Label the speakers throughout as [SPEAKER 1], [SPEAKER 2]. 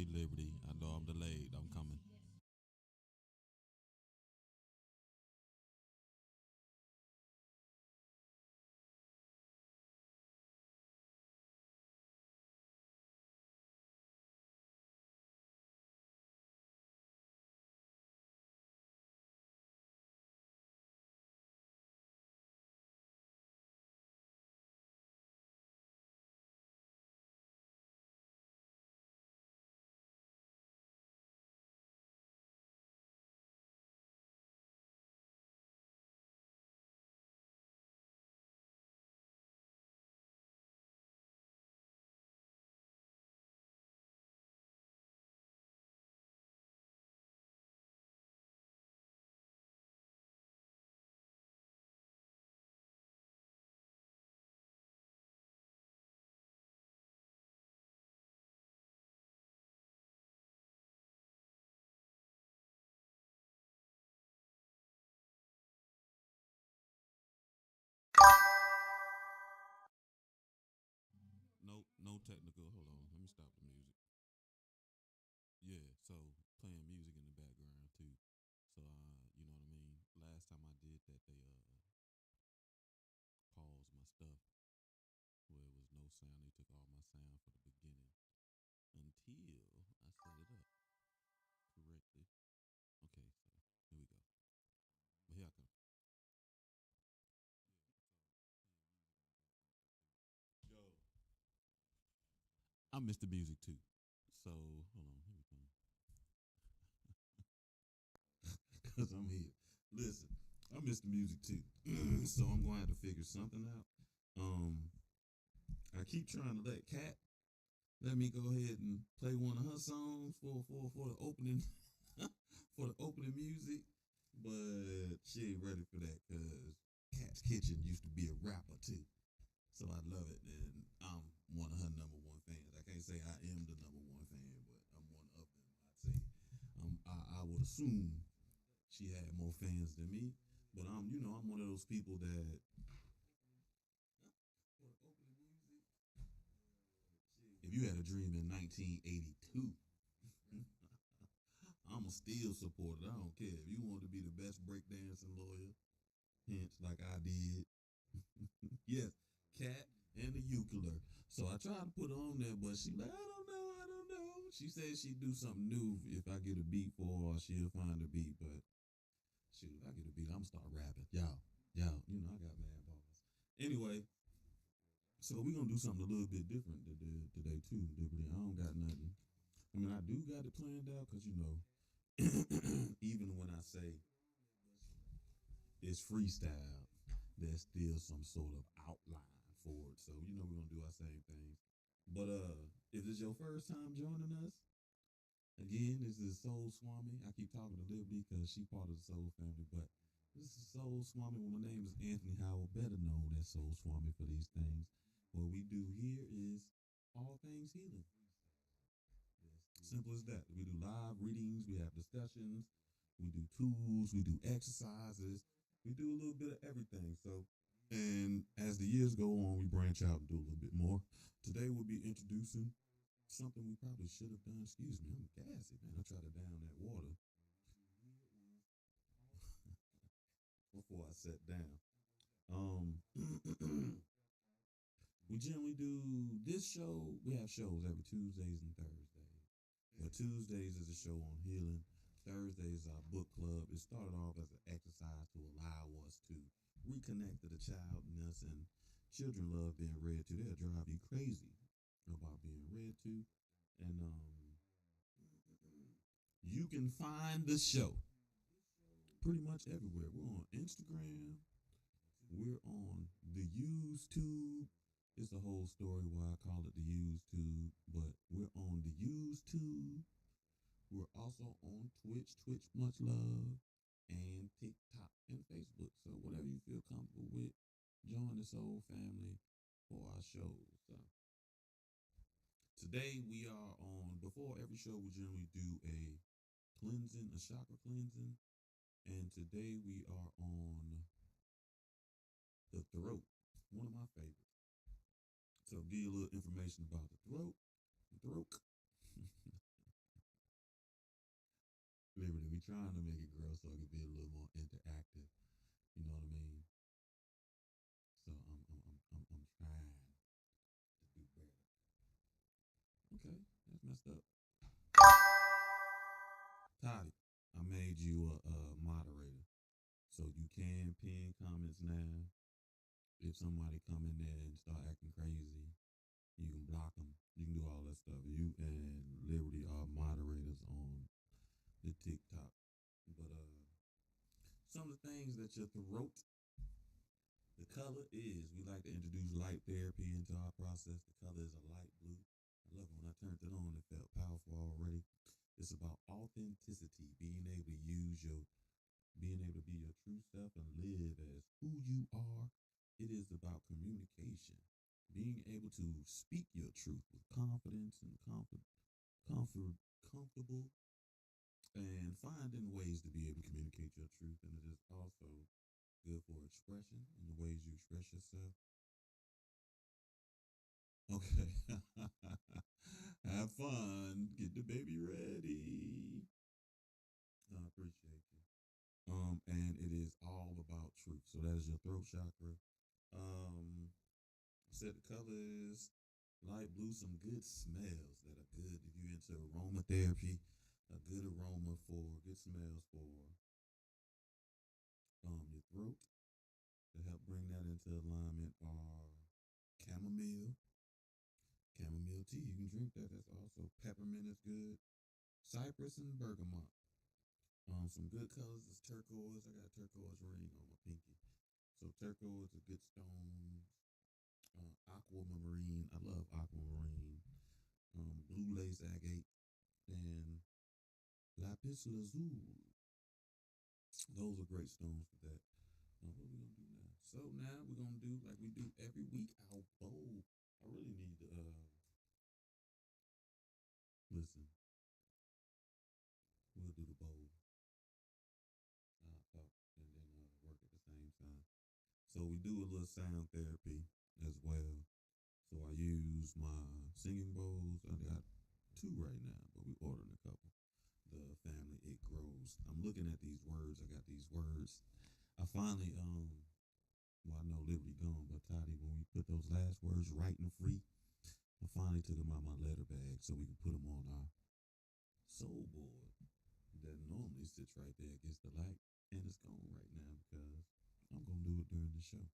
[SPEAKER 1] Hey, Liberty. I know I'm delayed. I'm coming. No technical. Hold on. Let me stop the music. Yeah, so playing music in the background too. So you know what I mean. Last time I did that, they paused my stuff where it was no sound. They took all my sound for the beginning until I set it up correctly. Okay, so here we go. But here I come. Yo, I miss the music too. So hold on. Here we come. Cause I'm here. Listen, I miss the music too. So I'm going to have to figure something out. I keep trying to let Kat let me go ahead and play one of her songs for the opening for the opening music, but she ain't ready for that because Cat's Kitchen used to be a rapper too, so I love it, and I'm one of her number one fans. I can't say I am the number one fan, but I'm one of them. I'd say I would assume she had more fans than me, but I'm one of those people that for the opening music. If you had a dream in 1982, I'ma still support it. I don't care. If you want to be the best breakdancing lawyer, hence like I did. Yes, Cat and the ukulele. So I tried to put her on there, but she like, I don't know. She said she'd do something new if I get a beat for her, or she'll find a beat. But shoot, if I get a beat, I'm gonna start rapping. Y'all, I got mad balls. Anyway, so we're gonna do something a little bit different today too, Liberty. I don't got nothing. I mean, I do got it planned out because even when I say it's freestyle, there's still some sort of outline for it. So we're gonna do our same things. But if this is your first time joining us, again, this is Soul Swami. I keep talking to Liberty because she part of the Soul family, but this is Soul Swami. Well, my name is Anthony Howell, better known as Soul Swami for these things. What we do here is all things healing. Simple as that. We do live readings, we have discussions, we do tools, we do exercises, we do a little bit of everything. So, and as the years go on, we branch out and do a little bit more. Today, we'll be introducing something we probably should have done. Excuse me, I'm gassy, man. I try to down that water before I sat down. We generally do this show. We have shows every Tuesdays and Thursdays. But Tuesdays is a show on healing. Thursdays is our book club. It started off as an exercise to allow us to reconnect to the child in us, and children love being read to. They'll drive you crazy about being read to. And you can find the show pretty much everywhere. We're on Instagram. We're on the YouTube. It's a whole story why I call it the YouTube, but we're on the YouTube. We're also on Twitch Much Love, and TikTok and Facebook. So whatever you feel comfortable with, join the Soul family for our shows. So today we are on, before every show, we generally do a cleansing, a chakra cleansing. And today we are on the throat, one of my favorites. So give you a little information about the throat. The throat. trying to make it grow so it can be a little more interactive. You know what I mean? So I'm trying to do better. Okay, that's messed up. Toddy, I made you a moderator, so you can pin comments now. If somebody come in there and start acting crazy, you can block them. You can do all that stuff. You and Liberty are moderators on the TikTok. But some of the things that your throat, the color is, we like to introduce light therapy into our process. The color is a light blue. I love it when I turned it on. It felt powerful already. It's about authenticity, being able to use your, being able to be your true self and live as who you are. It is about communication, being able to speak your truth with confidence and comfortable, and finding ways to be able to communicate your truth. And it is also good for expression and the ways you express yourself. Okay. Have fun. Get the baby ready. I appreciate you. And it is all about truth. So that is your throat chakra. Said the colors light blue, some good smells that are good if you're into aromatherapy. A good aroma for good smells for your throat to help bring that into alignment are chamomile, chamomile tea. You can drink that. That's also peppermint is good. Cypress and bergamot. Some good colors is turquoise. I got a turquoise ring on my pinky. So turquoise is a good stone. Aquamarine. I love aquamarine. Blue lace agate and lapis lazuli. Those are great stones for that. What are we gonna do now? So now we're gonna do like we do every week our bowl. I really need to listen. We'll do the bowl. Talk and then work at the same time. So we do a little sound therapy as well. So I use my singing bowls. I got two right now, but we ordering a couple. The family it grows. I'm looking at these words. I got these words. I finally well, I know Liberty gone, but Toddy, when we put those last words right and free, I finally took them out my letter bag so we can put them on our soul board that normally sits right there against the light, and it's gone right now because I'm gonna do it during the show.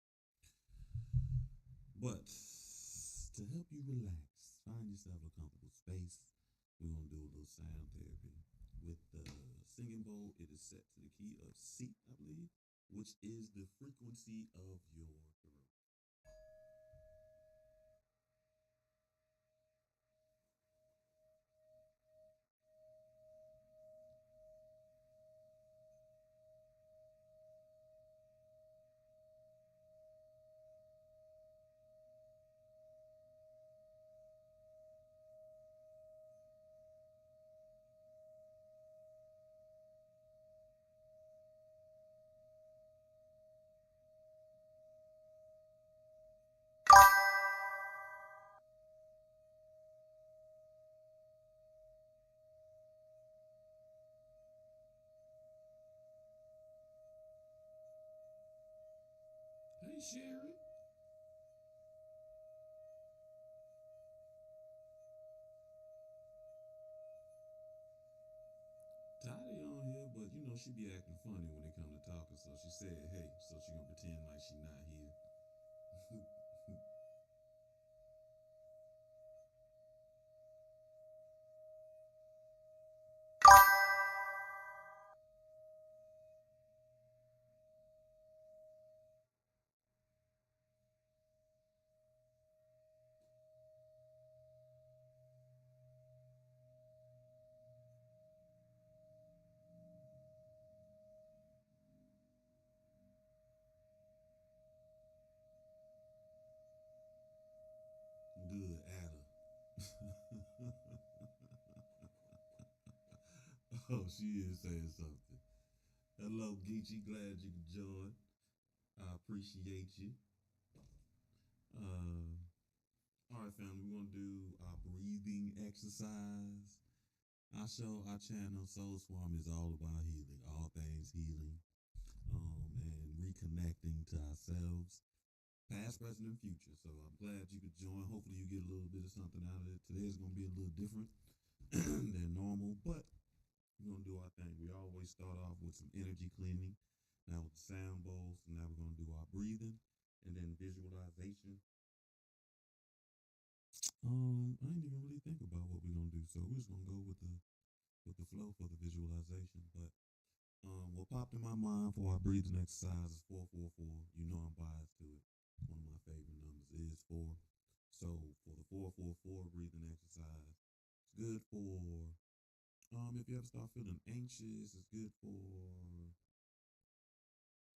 [SPEAKER 1] But to help you relax, find yourself a comfortable space. We're gonna do a little sound therapy. With the singing bowl, it is set to the key of C, I believe, which is the frequency of your throat. Hey, Sherry. Toddy on here, but you know she be acting funny when they come to talking. So she said, "Hey," so she gonna pretend like she not here. Good, Ada. Oh, she is saying something. Hello, Geechee. Glad you could join. I appreciate you. All right, family. We're gonna do our breathing exercise. our channel Soul Swami is all about healing, all things healing, and reconnecting to ourselves, past, present, and future. So I'm glad you could join. Hopefully, you get a little bit of something out of it. Today is going to be a little different than normal, but we're going to do our thing. We always start off with some energy cleaning. Now with the sound bowls. So now we're going to do our breathing and then visualization. I didn't even really think about what we're gonna do, so we're just gonna go with the flow for the visualization. But what popped in my mind for our breathing exercise is 444. You know I'm biased to it. One of my favorite numbers is 4. So for the 444 breathing exercise, it's good for if you ever start feeling anxious. It's good for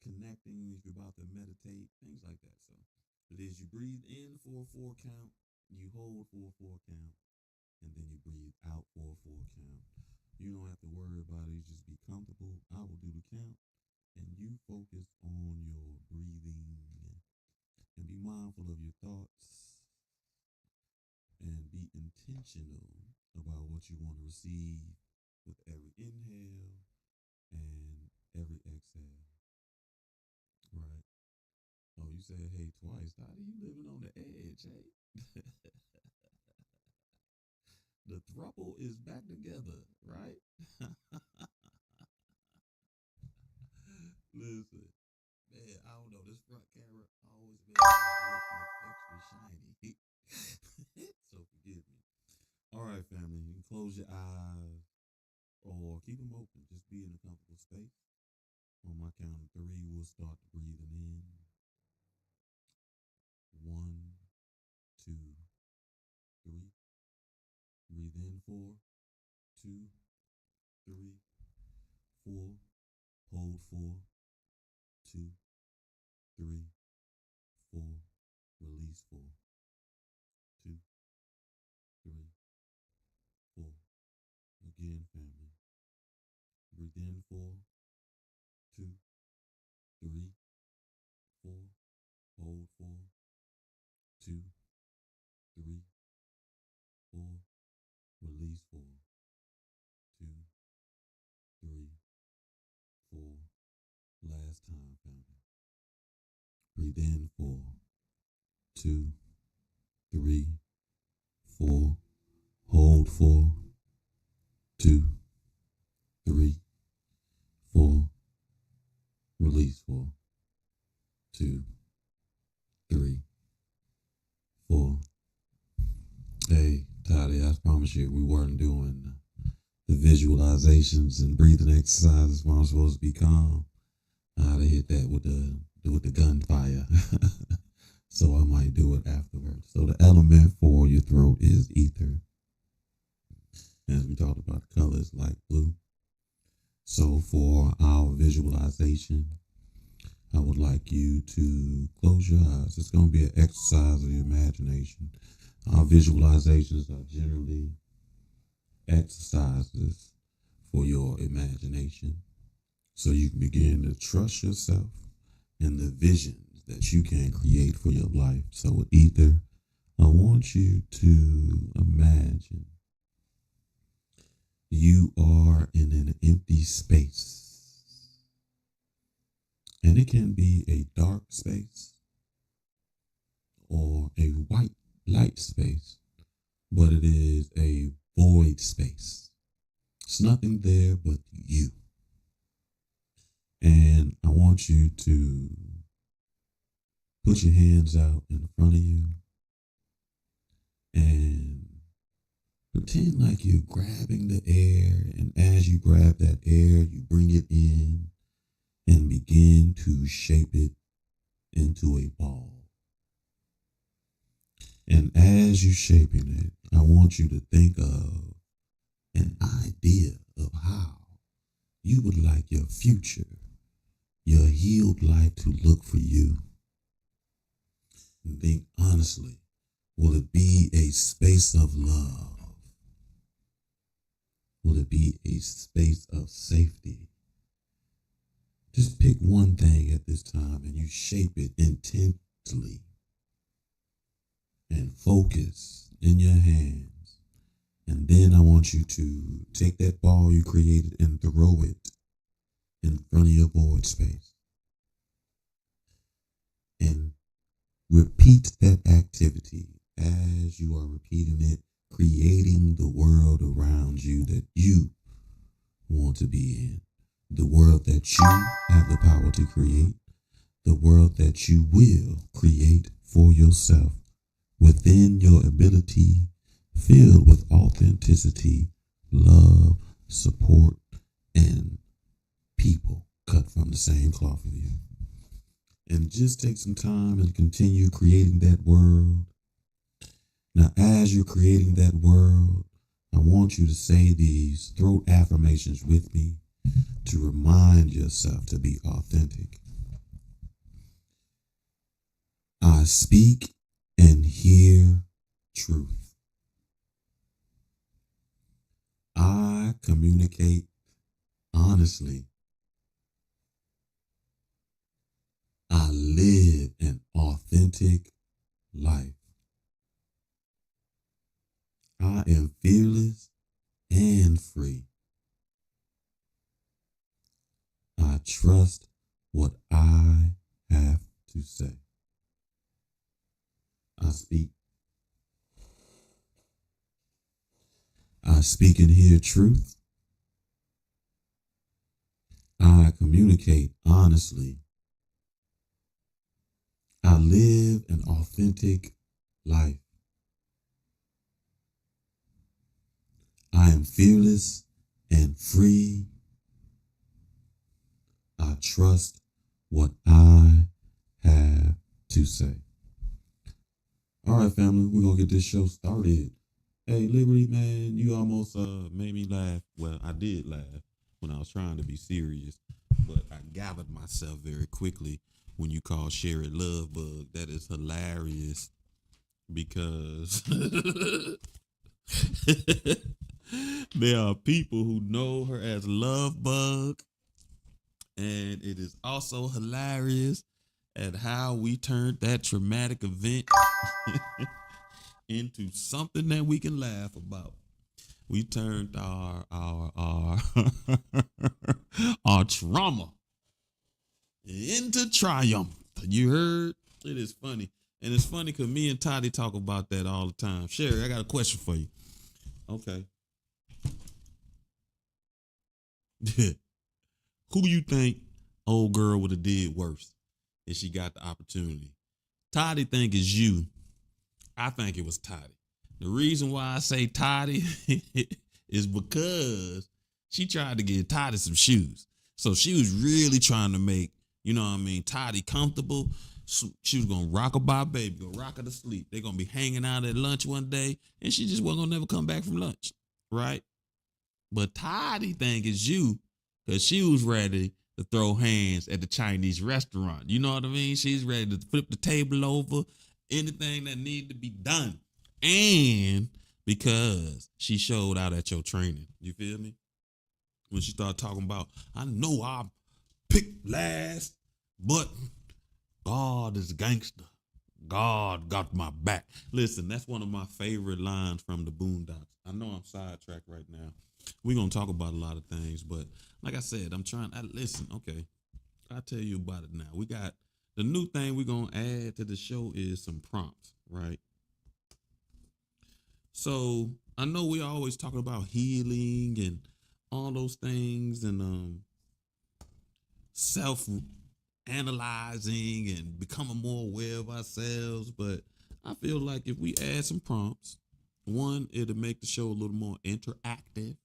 [SPEAKER 1] connecting if you're about to meditate, things like that. So it is you breathe in 4-4 count, you hold 4-4 count, and then you breathe out 4-4 count. You don't have to worry about it. You just be comfortable. I will do the count, and you focus on your breathing and be mindful of your thoughts and be intentional about what you want to receive with every inhale and every exhale. Right. Oh, you said hey twice. How are you living on the edge, hey? The throuple is back together, right? Listen, man, I don't know. This front camera always makes me look extra shiny. So forgive me. All right, family. You can close your eyes or keep them open. Just be in a comfortable space. On my count of 3, we'll start breathing in. 1, 2, 3. Breathe in 4, 2, 3, 4. Hold 4, 2, 3, 4. Release 4, 2, 3, 4. Again, family. Breathe in 4, 2, 3, 4. Hold 4, 2, 3, 4. Release 4, 2, 3, 4. Last time, family. Breathe in 4, 2, 3, 4. Hold 4, 2, 3, 4. Release 4, 2, 3, 4. Hey, Toddy, I promise you we weren't doing the visualizations and breathing exercises when I'm supposed to be calm. I'd have hit that with the gunfire. So I might do it afterwards. So the element for your throat is ether. As we talked about, the color is light blue. So for our visualization, I would like you to close your eyes. It's going to be an exercise of your imagination. Our visualizations are generally exercises for your imagination, so you can begin to trust yourself and the visions that you can create for your life. So with ether, I want you to imagine you are in an empty space. And it can be a dark space or a white light space, but it is a void space. It's nothing there but you. And I want you to put your hands out in front of you and pretend like you're grabbing the air. And as you grab that air, you bring it in and begin to shape it into a ball. And as you're shaping it, I want you to think of an idea of how you would like your future, your healed life to look for you. And think honestly, will it be a space of love? Will it be a space of safety? Just pick one thing at this time and you shape it intently and focus in your hands And then I want you to take that ball you created and throw it in front of your void space. And repeat that activity as you are repeating it, creating the world around you that you want to be in. The world that you have the power to create. The world that you will create for yourself within your ability, filled with authenticity, love, support, and people cut from the same cloth of you. And just take some time and continue creating that world. Now, as you're creating that world, I want you to say these throat affirmations with me to remind yourself to be authentic. I speak and hear truth. I communicate honestly. I live an authentic life. I am fearless and free. I trust what I have to say. I speak and hear truth. I communicate honestly. I live an authentic life. I am fearless and free. I trust what I have to say. All right, family, we're going to get this show started. Hey, Liberty, man, you almost made me laugh. Well, I did laugh when I was trying to be serious, but I gathered myself very quickly when you called Sherry Love Bug. That is hilarious because there are people who know her as Love Bug, and it is also hilarious at how we turned that traumatic event into something that we can laugh about. We turned our our trauma into triumph. You heard? It is funny. And it's funny because me and Toddy talk about that all the time. Sherry, I got a question for you. Okay. Who you think old girl would have did worse if she got the opportunity? Toddy think it's you. I think it was Toddy. The reason why I say Toddy is because she tried to get Toddy some shoes. So she was really trying to make, Toddy comfortable. So she was going to rock her by baby, go rock her to sleep. They're going to be hanging out at lunch one day, and she just wasn't going to never come back from lunch, right? But Toddy think it's you because she was ready to throw hands at the Chinese restaurant. You know what I mean? She's ready to flip the table over, anything that needed to be done. And because she showed out at your training. You feel me? When she started talking about, I know I picked last, but God is gangster. God got my back. Listen, that's one of my favorite lines from the Boondocks. I know I'm sidetracked right now. We're going to talk about a lot of things, but like I said, listen, okay. I'll tell you about it now. We got the new thing we're going to add to the show is some prompts, right? So I know we always talking about healing and all those things and self-analyzing and becoming more aware of ourselves. But I feel like if we add some prompts, one, it'll make the show a little more interactive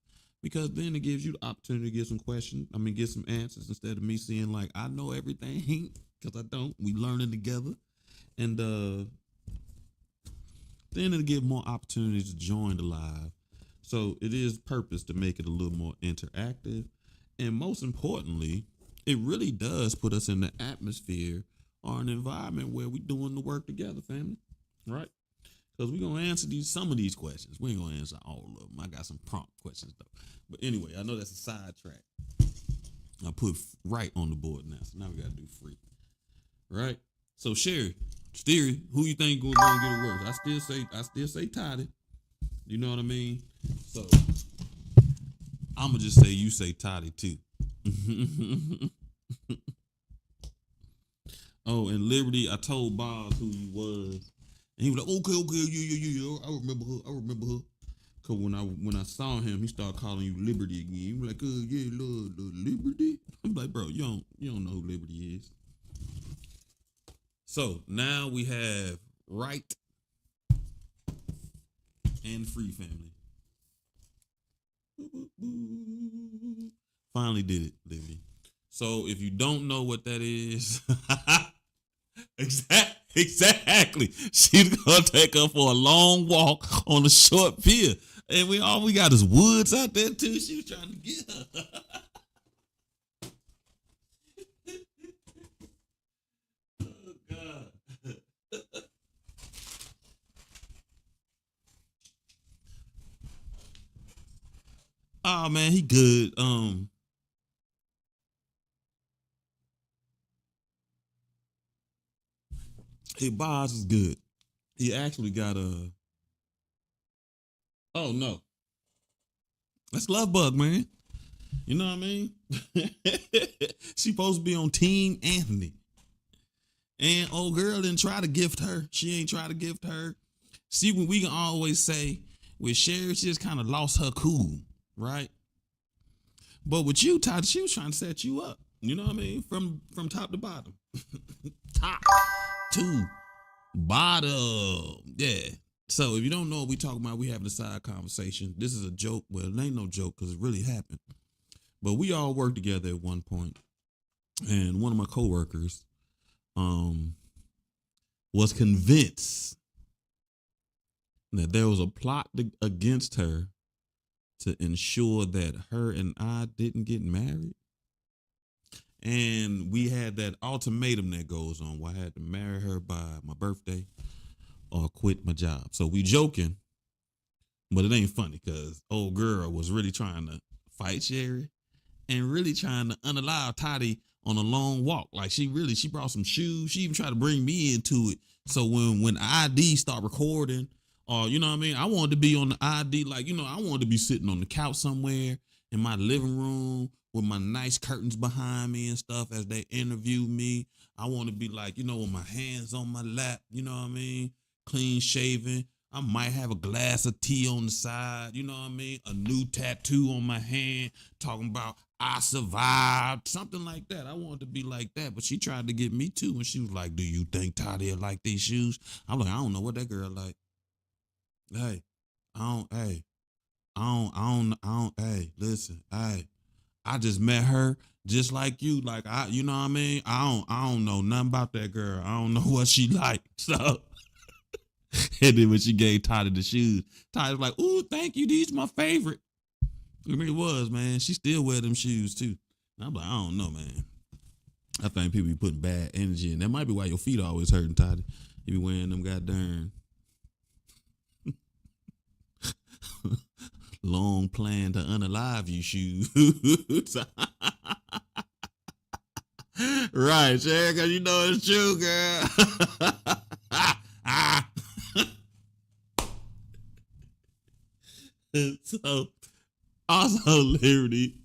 [SPEAKER 1] because then it gives you the opportunity to get some questions. Get some answers instead of me seeing like, I know everything because I don't. We learning together. And then it'll give more opportunities to join the live. So it is purpose to make it a little more interactive. And most importantly, it really does put us in the atmosphere or an environment where we're doing the work together, family. Right? Because we're going to answer some of these questions. We ain't going to answer all of them. I got some prompt questions, though. But anyway, I know that's a sidetrack. I put right on the board now. So now we got to do free. Right? So, Sherry, who you think going to get it worse? I still say Toddy. You know what I mean? So I'ma just say you say Toddy too. Oh, and Liberty, I told Boz who you was, and he was like, "Okay, okay, yeah. I remember her. I remember her." Cause when I saw him, he started calling you Liberty again. He was like, yeah, Lord, Liberty." I'm like, "Bro, you don't know who Liberty is." So now we have Right and Free Family. Finally did it, Liberty. So if you don't know what that is, exactly. She's gonna take her for a long walk on a short pier. And we got is woods out there too. She was trying to get her. Oh God. Oh man, he good. His boss is good. He actually got a. Oh no, that's Love Bug, man. You know what I mean? She supposed to be on Team Anthony. And old girl didn't try to gift her. She ain't try to gift her. See, when we can always say with Sherry, she just kind of lost her cool, right? But with you, Todd, she was trying to set you up. You know what I mean? From top to bottom. Top to bottom. Yeah. So if you don't know what we talking about, we having a side conversation. This is a joke. Well, it ain't no joke because it really happened. But we all worked together at one point, and one of my coworkers um was convinced that there was a plot against her to ensure that her and I didn't get married. And we had that ultimatum that goes on where I had to marry her by my birthday or quit my job. So we joking, but it ain't funny because old girl was really trying to fight Sherry and really trying to unallow Toddy on a long walk. Like she brought some shoes. She even tried to bring me into it. So when ID start recording, or you know what I mean, I wanted to be on the ID, like, I wanted to be sitting on the couch somewhere in my living room with my nice curtains behind me and stuff as they interview me. I want to be like, with my hands on my lap, you know what I mean? Clean shaven. I might have a glass of tea on the side, you know what I mean? A new tattoo on my hand talking about I survived, something like that. I wanted to be like that, but she tried to get me too. And she was like, "Do you think Toddy will like these shoes?" I'm like, "I don't know what that girl like. Hey, hey, hey, listen, hey, I just met her just like you. Like, you know what I mean? I don't know nothing about that girl. I don't know what she like." So, and then when she gave Toddy the shoes, Toddy was like, "Ooh, thank you. These my favorite." I mean, it was, man. She still wear them shoes too. And I'm like, I don't know, man. I think people be putting bad energy in. That might be why your feet always hurting, Toddy. You be wearing them goddamn long plan to unalive you shoes. Right, Sherry, because you know it's true, girl. So, also, Liberty.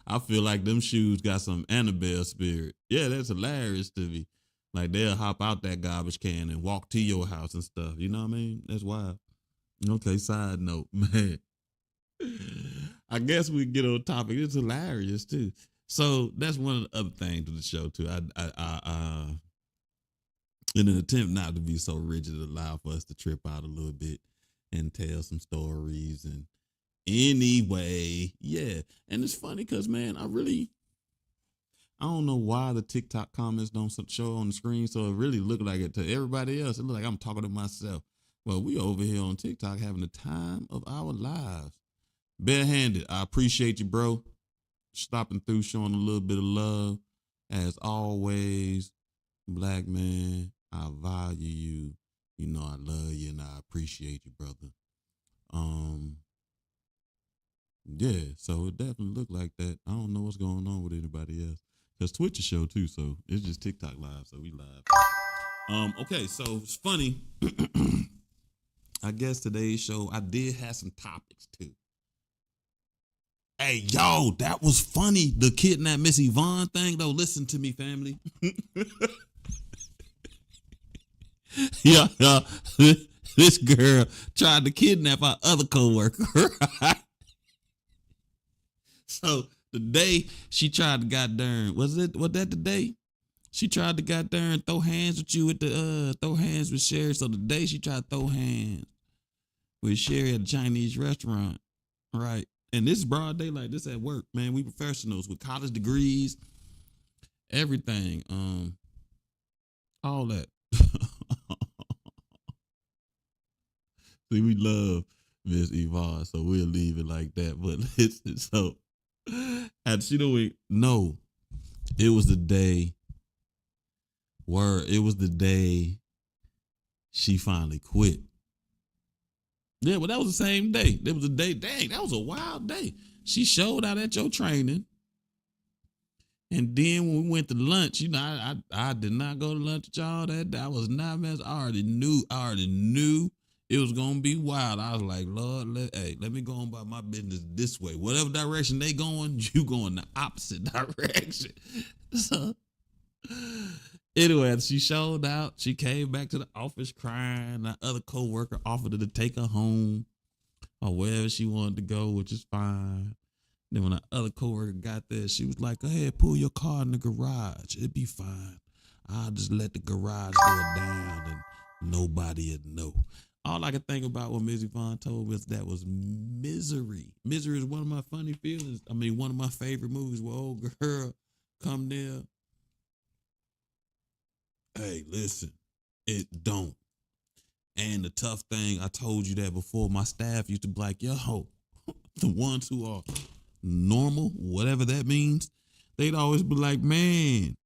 [SPEAKER 1] I feel like them shoes got some Annabelle spirit. Yeah, that's hilarious to me. Like they'll hop out that garbage can and walk to your house and stuff. You know what I mean? That's wild. Okay, side note, man. I guess we get on topic. It's hilarious too. So that's one of the other things to the show too. In an attempt not to be so rigid, allow for us to trip out a little bit and tell some stories and anyway, yeah. And it's funny because, man, I don't know why the TikTok comments don't show on the screen, so it really look like it to everybody else. It look like I'm talking to myself. Well, we over here on TikTok having the time of our lives. Barehanded, I appreciate you, bro. Stopping through, showing a little bit of love. As always, black man, I value you. You know I love you and I appreciate you, brother. Um, yeah, so it definitely looked like that. I don't know what's going on with anybody else. Cause Twitch is show too, so it's just TikTok live, so we live. Okay, so it's funny. I guess today's show, I did have some topics too. Hey, yo, that was funny. The kidnap Miss Yvonne thing, though. Listen to me, family. Yeah, this girl tried to kidnap our other coworker. Right? So the day she tried to goddamn, was that the day? She tried to goddamn throw hands with you throw hands with Sherry. So the day she tried to throw hands with Sherry at a Chinese restaurant, right? And this is broad daylight. This at work, man. We professionals with college degrees, everything, all that. See, we love Miss Yvonne, so we'll leave it like that. But listen, so and you know, no, it was the day. It was the day she finally quit. Yeah, but that was the same day. There was a day, dang, that was a wild day. She showed out at your training. And then when we went to lunch, you know, I did not go to lunch with y'all that day. I was not messing. I already knew it was gonna be wild. I was like, Lord, let me go on about my business this way. Whatever direction they going, you going the opposite direction. So anyway, she showed out. She came back to the office crying. That other coworker offered her to take her home or wherever she wanted to go, which is fine. Then when the other coworker got there, she was like, go ahead, pull your car in the garage. It'd be fine. I'll just let the garage door down and nobody would know. All I could think about what Ms. Yvonne told me that was Misery. Misery is one of my funny feelings. I mean, one of my favorite movies where old girl come there. Hey, listen, it don't. And the tough thing, I told you that before, my staff used to be like, yo, the ones who are normal, whatever that means, they'd always be like, man,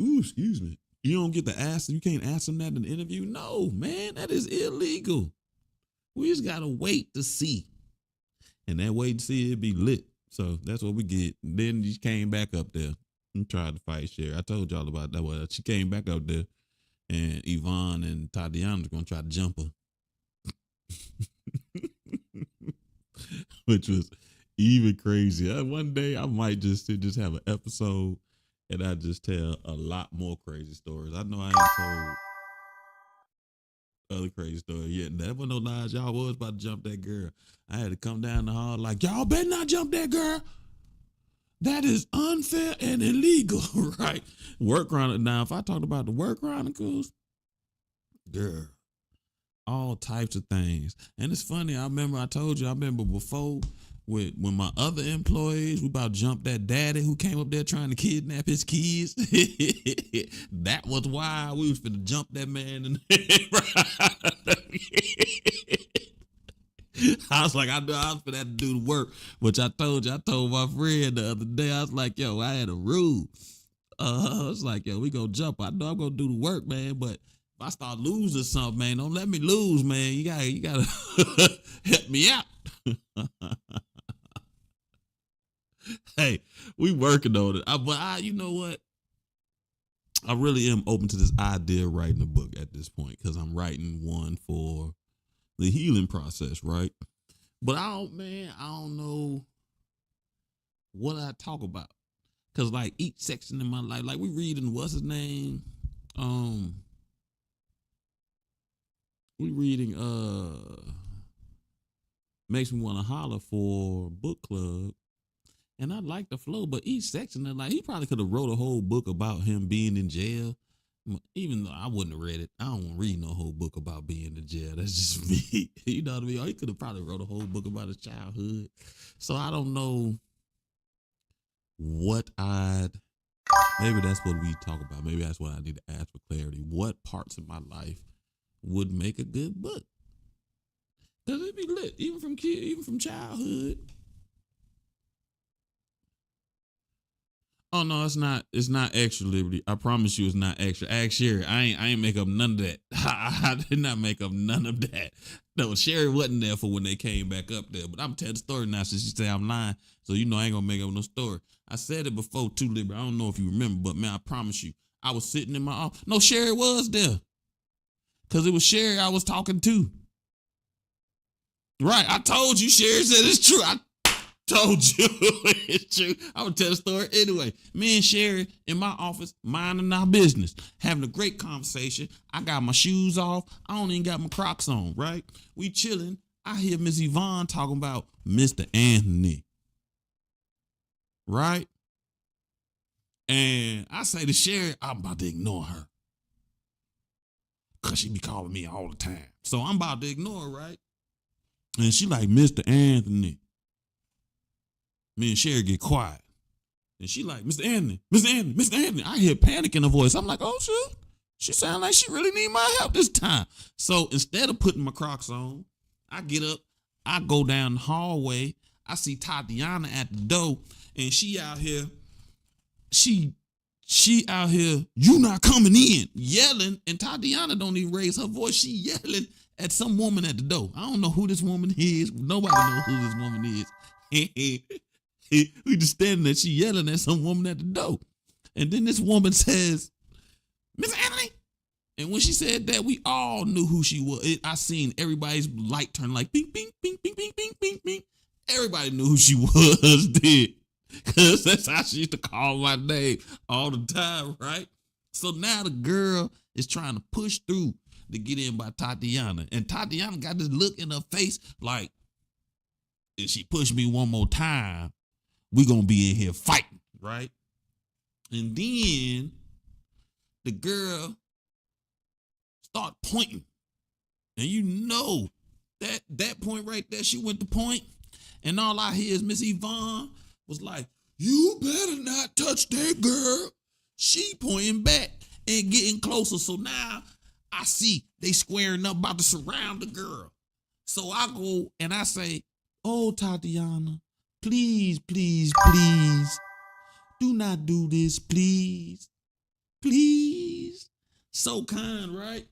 [SPEAKER 1] ooh, excuse me. You don't get to ask, you can't ask them that in the interview. No, man, that is illegal. We just gotta wait to see. And that wait to see it be lit. So that's what we get. Then she came back up there and tried to fight Sherry. I told y'all about that. Well, she came back up there and Yvonne and Tatiana's gonna try to jump her. Which was even crazy. One day I might just have an episode and I just tell a lot more crazy stories. I know I ain't told other crazy stories yet. That wasn't no lies. Y'all was about to jump that girl. I had to come down the hall like, y'all better not jump that girl. That is unfair and illegal, right? Work Chronicles. Now, if I talked about the Work Chronicles, girl, all types of things. And it's funny, I remember before when my other employees, we about to jump that daddy who came up there trying to kidnap his kids. That was why we was finna jump that man. I was like, I knew I was finna have to do the work, which I told my friend the other day, I was like, yo, I had a rule. I was like, yo, we gonna jump. I know I'm gonna do the work, man, but if I start losing something, man, don't let me lose, man. You gotta help me out. Hey, we working on it. But you know what? I really am open to this idea of writing a book at this point because I'm writing one for the healing process, right? But I don't know what I talk about. Cause like each section in my life, like we reading what's his name? We reading Makes Me Wanna Holler for book club. And I like the flow, but each section, like he probably could have wrote a whole book about him being in jail. Even though I wouldn't have read it. I don't want to read no whole book about being in jail. That's just me. You know what I mean? Or he could have probably wrote a whole book about his childhood. So I don't know maybe that's what we talk about. Maybe that's what I need to ask for clarity. What parts of my life would make a good book? Because it'd be lit, even from childhood. Oh no, it's not. It's not extra liberty. I promise you, it's not extra. Ask Sherry. I ain't make up none of that. I did not make up none of that. No, Sherry wasn't there for when they came back up there. But I'm telling the story now since she say I'm lying. So you know I ain't gonna make up no story. I said it before too, Libra. I don't know if you remember, but man, I promise you, I was sitting in my office. No, Sherry was there. Because it was Sherry I was talking to. Right, I told you, Sherry said it's true. I told you it's true. I would tell the story anyway. Me and Sherry in my office, minding our business, having a great conversation. I got my shoes off. I don't even got my Crocs on, right? We chilling. I hear Miss Yvonne talking about Mr. Anthony. Right? And I say to Sherry, I'm about to ignore her. Because she be calling me all the time. So I'm about to ignore her, right? And she like, Mr. Anthony. Me and Sherry get quiet. And she like, Mr. Anthony, Mr. Anthony, Mr. Anthony. I hear panic in her voice. I'm like, oh, shoot. She sound like she really need my help this time. So instead of putting my Crocs on, I get up. I go down the hallway. I see Tatiana at the door. And she out here. She out here, you not coming in, yelling. And Tatiana don't even raise her voice. She yelling at some woman at the door. I don't know who this woman is. Nobody knows who this woman is. We just standing there. She yelling at some woman at the door. And then this woman says, Miss Anthony. And when she said that, we all knew who she was. I seen everybody's light turn like bing, bing, bing, bing, bing, bing, bing, bing. Everybody knew who she was, did. Because that's how she used to call my name all the time, right? So now the girl is trying to push through to get in by Tatiana. And Tatiana got this look in her face like, if she push me one more time, we going to be in here fighting, right? And then the girl start pointing. And you know that point right there, she went to point. And all I hear is Miss Yvonne was like, you better not touch that girl. She pointing back and getting closer. So now I see they squaring up, about to surround the girl. So I go and I say, oh, Tatiana, please, please, please, do not do this, please. Please. So kind, right?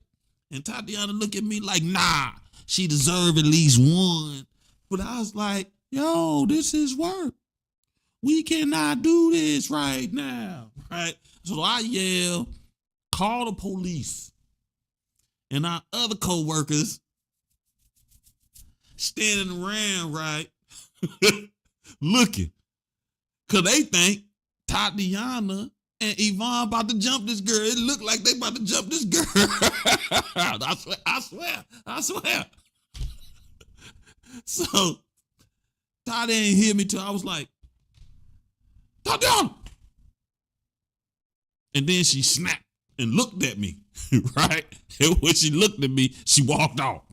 [SPEAKER 1] And Tatiana look at me like, nah, she deserve at least one. But I was like, yo, this is work. We cannot do this right now, right? So I yell, call the police. And our other co-workers standing around, right, looking. Because they think Tatiana and Yvonne about to jump this girl. It looked like they about to jump this girl. I swear. So Tati ain't hear me till I was like, Tatiana. And then she snapped and looked at me, right? And when she looked at me, she walked off.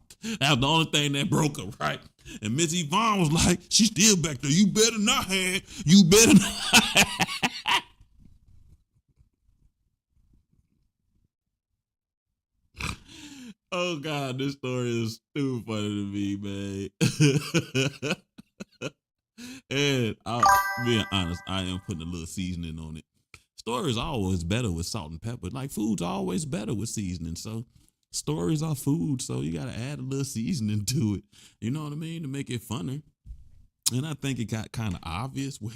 [SPEAKER 1] That was the only thing that broke her, right? And Miss Yvonne was like, she's still back there. You better not have. You better not. Oh, God, this story is too funny to me, man. And being honest, I am putting a little seasoning on it. Stories are always better with salt and pepper. Like food's always better with seasoning. So stories are food. So you got to add a little seasoning to it. You know what I mean? To make it funner. And I think it got kind of obvious. Well,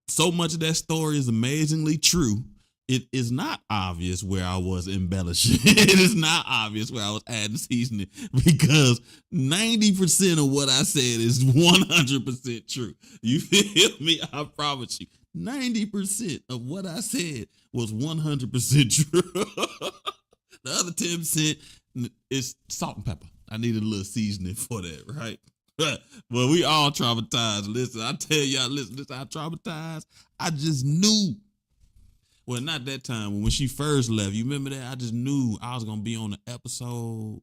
[SPEAKER 1] so much of that story is amazingly true. It is not obvious where I was embellishing. It is not obvious where I was adding seasoning because 90% of what I said is 100% true. You feel me? I promise you. 90% of what I said was 100% true. The other 10% is salt and pepper. I needed a little seasoning for that, right? Well, we all traumatized. Listen, I tell y'all, listen, this how traumatized. I just knew. Well, not that time. When she first left, you remember that? I just knew I was going to be on the episode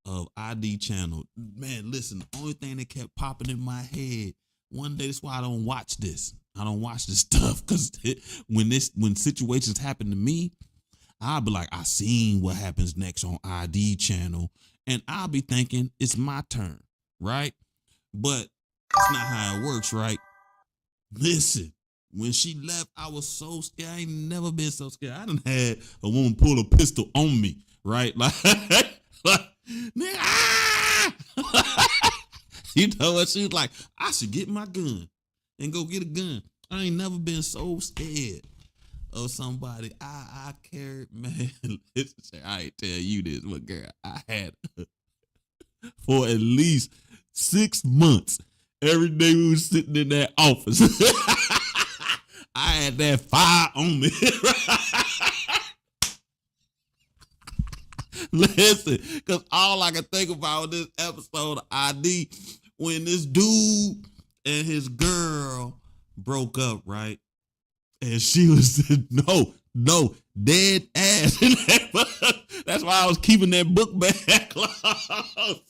[SPEAKER 1] of ID channel. Man, listen, the only thing that kept popping in my head, one day, that's why I don't watch this. I don't watch this stuff because when situations happen to me, I'll be like, I seen what happens next on ID channel, and I'll be thinking it's my turn, right? But that's not how it works, right? Listen. When she left, I was so scared. I ain't never been so scared. I done had a woman pull a pistol on me, right? Like nigga, ah! You know what? She was like, I should get my gun and go get a gun. I ain't never been so scared of somebody. I carried, man. Listen, I ain't tell you this, but girl, I had for at least 6 months. Every day we was sitting in that office. I had that fire on me. Listen, because all I can think about this episode of ID when this dude and his girl broke up, right? And she was dead ass in that book. That's why I was keeping that book bag closed.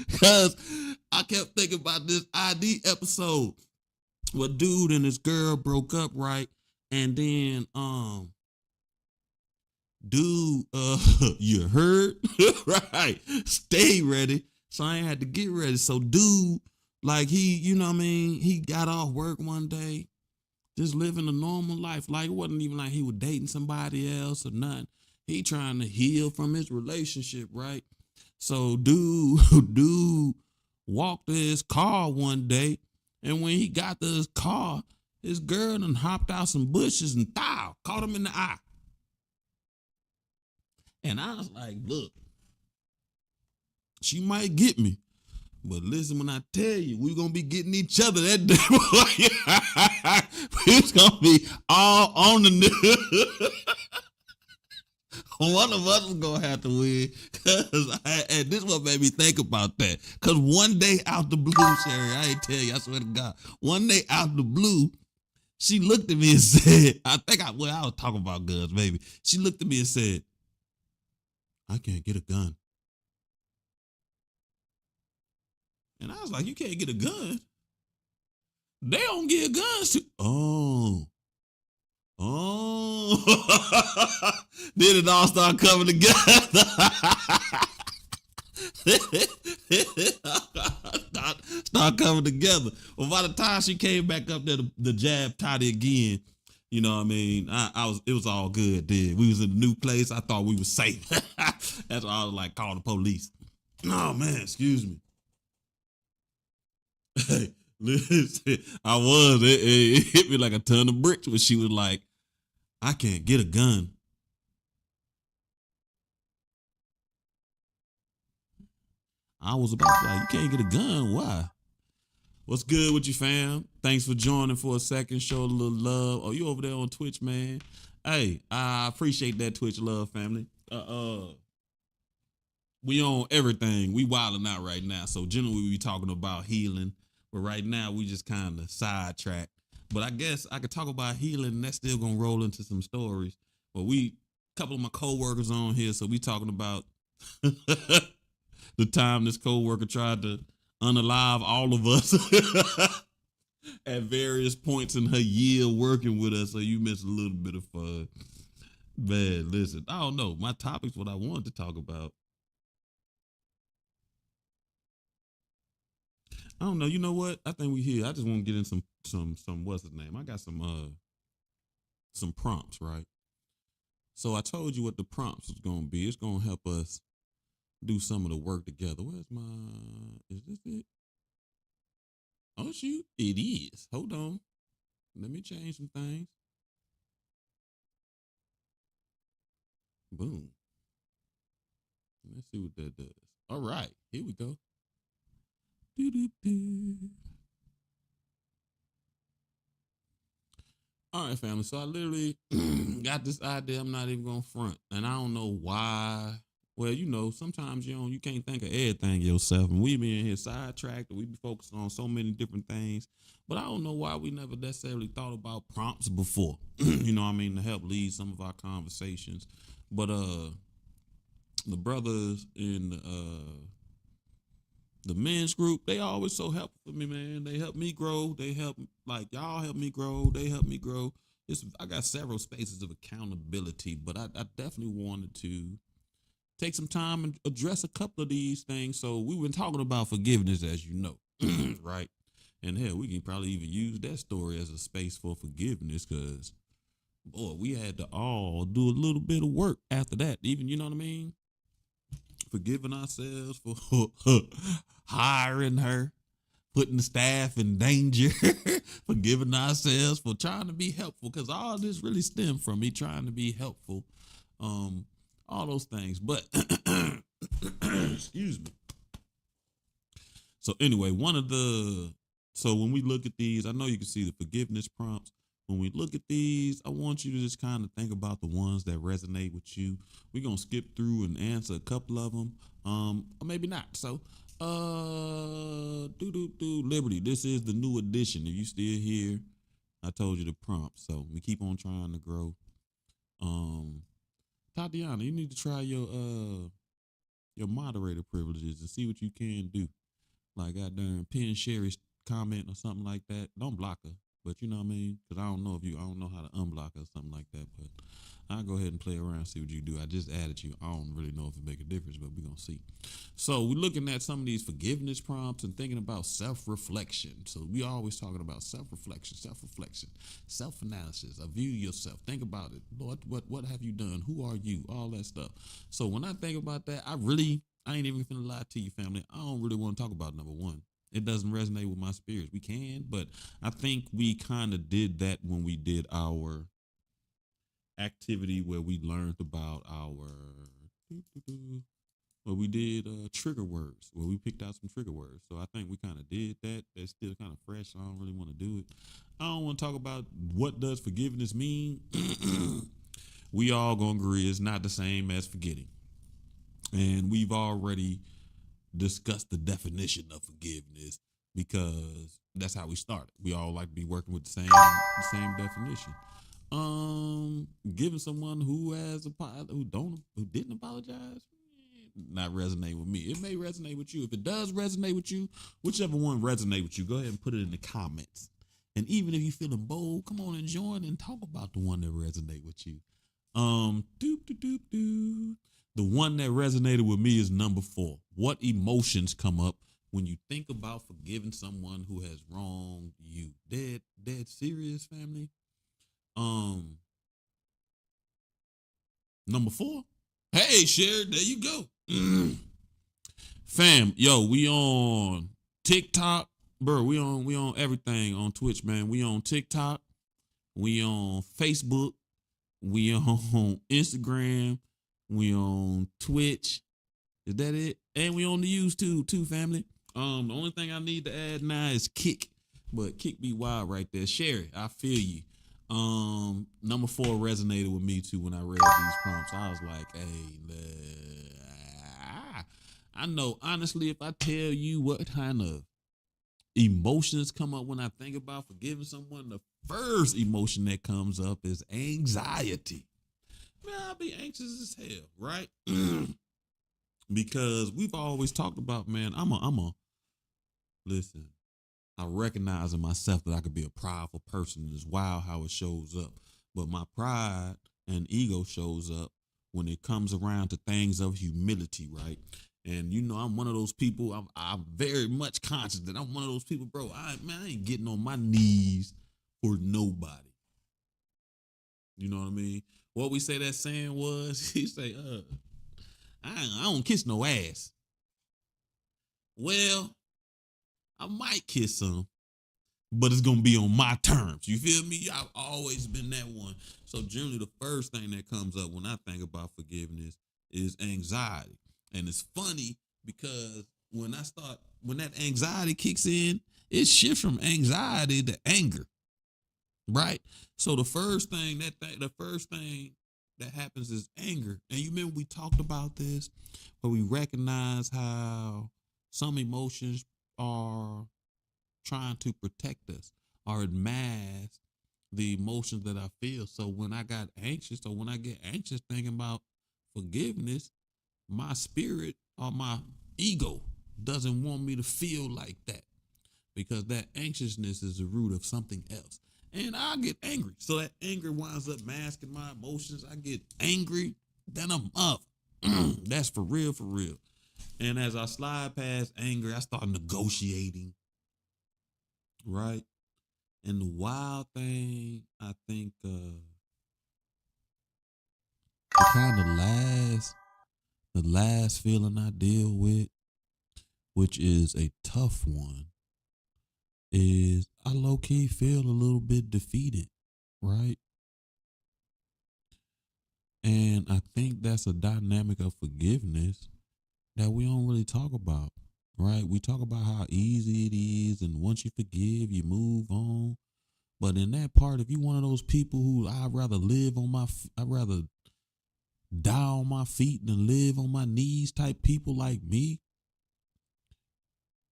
[SPEAKER 1] Because I kept thinking about this ID episode where dude and his girl broke up, right? And then dude, you heard? Right. Stay ready. So I ain't had to get ready. So dude, like he, you know what I mean? He got off work one day, just living a normal life. Like it wasn't even like he was dating somebody else or nothing. He trying to heal from his relationship, right? So dude walked to his car one day, and when he got to his car, his girl done hopped out some bushes and caught him in the eye. And I was like, look, she might get me. But listen, when I tell you, we're going to be getting each other that day. It's going to be all on the news. One of us is going to have to win. And this is what made me think about that. Because one day out the blue, Sherry, I ain't tell you, I swear to God. One day out the blue, she looked at me and said, I was talking about guns, baby. She looked at me and said, I can't get a gun. And I was like, you can't get a gun? They don't get guns to. Oh. Then it all started coming together. start coming together. Well, by the time she came back up there, the jab toddy again. You know what I mean? It was all good then. We was in a new place. I thought we was safe. That's why I was like, call the police. Oh man, excuse me. Hey, listen, I was. It hit me like a ton of bricks when she was like, I can't get a gun. I was about to like, you can't get a gun. Why? What's good with you, fam? Thanks for joining for a second. Show a little love. Oh, you over there on Twitch, man? Hey, I appreciate that Twitch love, family. We on everything. We wilding out right now. So generally we be talking about healing, but right now we just kind of sidetrack. But I guess I could talk about healing, and that's still gonna roll into some stories. But a couple of my coworkers on here, so we talking about the time this coworker tried to unalive all of us at various points in her year working with us. So you missed a little bit of fun. Man, listen, I don't know. My topic's what I wanted to talk about. I don't know. You know what? I think we here. I just want to get in some what's his name? I got some prompts, right? So I told you what the prompts was gonna be. It's gonna help us do some of the work together. Is this it? Oh shoot, it is. Hold on. Let me change some things. Boom. Let's see what that does. All right, here we go. All right, family. So I literally got this idea. I'm not even gonna front, and I don't know why. Well, you know, sometimes you can't think of everything yourself, and we be in here sidetracked, and we be focused on so many different things. But I don't know why we never necessarily thought about prompts before. You know what I mean, to help lead some of our conversations. But the brothers in the men's group, they always so helpful for me, man. They help me grow. They help, like, y'all help me grow. They help me grow. I got several spaces of accountability, but I definitely wanted to take some time and address a couple of these things. So we've been talking about forgiveness, as you know, right? And hell, we can probably even use that story as a space for forgiveness, because, boy, we had to all do a little bit of work after that. Even, you know what I mean? Forgiving ourselves for hiring her, putting the staff in danger, forgiving ourselves for trying to be helpful, because all this really stemmed from me trying to be helpful. Um, all those things. But excuse me. So anyway, so when we look at these, I know you can see the forgiveness prompts. When we look at these, I want you to just kind of think about the ones that resonate with you. We're gonna skip through and answer a couple of them, or maybe not. So, Liberty. This is the new edition. If you still here, I told you the prompt. So we keep on trying to grow. Tatiana, you need to try your moderator privileges and see what you can do. Like, goddamn, pin Sherry's comment or something like that. Don't block her, but you know what I mean? Because I don't know how to unblock her or something like that. But I'll go ahead and play around, see what you do. I just added you. I don't really know if it make a difference, but we're going to see. So we're looking at some of these forgiveness prompts and thinking about self-reflection. So we always talking about self-reflection, self-analysis. View yourself. Think about it. Lord, what have you done? Who are you? All that stuff. So when I think about that, I ain't even finna lie to you, family. I don't really want to talk about number one. It doesn't resonate with my spirits. We can, but I think we kind of did that when we did our activity where we learned about where we did trigger words, where we picked out some trigger words. So I think we kind of did that. That's still kind of fresh. So I don't really want to do it. I don't want to talk about what does forgiveness mean. We all gonna agree it's not the same as forgetting. And we've already discussed the definition of forgiveness because that's how we started. We all like to be working with the same definition. Giving someone who didn't apologize, not resonate with me. It may resonate with you. If it does resonate with you, whichever one resonate with you, go ahead and put it in the comments. And even if you're feeling bold, come on and join and talk about the one that resonate with you. The one that resonated with me is number 4. What emotions come up when you think about forgiving someone who has wronged you? Dead serious, family. Number 4. Hey, Sherry, there you go. Fam, yo, we on TikTok, bro. We on everything on Twitch, man. We on TikTok. We on Facebook. We on Instagram. We on Twitch. Is that it? And we on the YouTube too, family. The only thing I need to add now is Kick. But Kick be wild right there. Sherry, I feel you. Number 4 resonated with me too when I read these prompts. I was like, hey, I know honestly, if I tell you what kind of emotions come up when I think about forgiving someone, the first emotion that comes up is anxiety. Man, I'll be anxious as hell, right? Because we've always talked about, man, listen, I recognize in myself that I could be a prideful person, and it's wild how it shows up. But my pride and ego shows up when it comes around to things of humility, right? And you know, I'm one of those people, I'm very much conscious that I'm one of those people, bro, I ain't getting on my knees for nobody. You know what I mean? What we say that saying was, he say, I don't kiss no ass. Well, I might kiss some, but it's gonna be on my terms. You feel me? I've always been that one. So generally the first thing that comes up when I think about forgiveness is anxiety. And it's funny because when that anxiety kicks in, it shifts from anxiety to anger. Right? So the first thing that happens is anger. And you remember we talked about this, where we recognize how some emotions are trying to protect us or it masks the emotions that I feel. So when I got anxious, or when I get anxious thinking about forgiveness, my spirit or my ego doesn't want me to feel like that, because that anxiousness is the root of something else. And I get angry. So that anger winds up masking my emotions. I get angry, then I'm up. That's for real, for real. And as I slide past anger, I start negotiating. Right? And the wild thing, I think, the last feeling I deal with, which is a tough one, is I low key feel a little bit defeated, right? And I think that's a dynamic of forgiveness that we don't really talk about, right? We talk about how easy it is, and once you forgive, you move on. But in that part, if you one of those people who I'd rather die on my feet than live on my knees type people like me,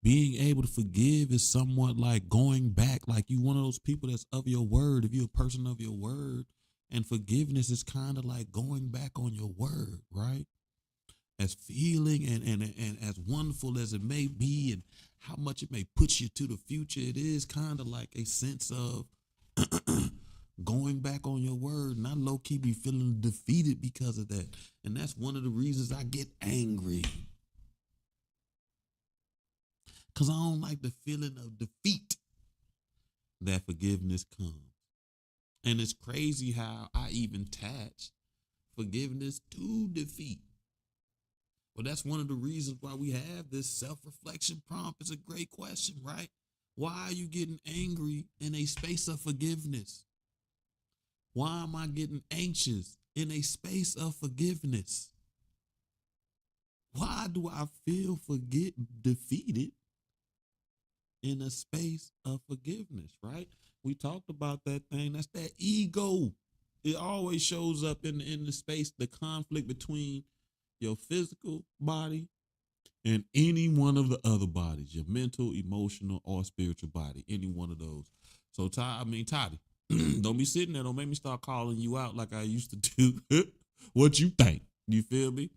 [SPEAKER 1] being able to forgive is somewhat like going back, like you one of those people that's of your word. If you're a person of your word, and forgiveness is kind of like going back on your word, right? As feeling and as wonderful as it may be, and how much it may put you to the future, it is kind of like a sense of going back on your word. And I low key be feeling defeated because of that. And that's one of the reasons I get angry. Because I don't like the feeling of defeat that forgiveness comes. And it's crazy how I even attach forgiveness to defeat. Well, that's one of the reasons why we have this self-reflection prompt. It's a great question, right? Why are you getting angry in a space of forgiveness? Why am I getting anxious in a space of forgiveness? Why do I feel defeated in a space of forgiveness, right? We talked about that thing. That's that ego. It always shows up in the space, the conflict between your physical body and any one of the other bodies, your mental, emotional, or spiritual body, any one of those. So, Toddy, don't be sitting there. Don't make me start calling you out like I used to do. What you think? You feel me?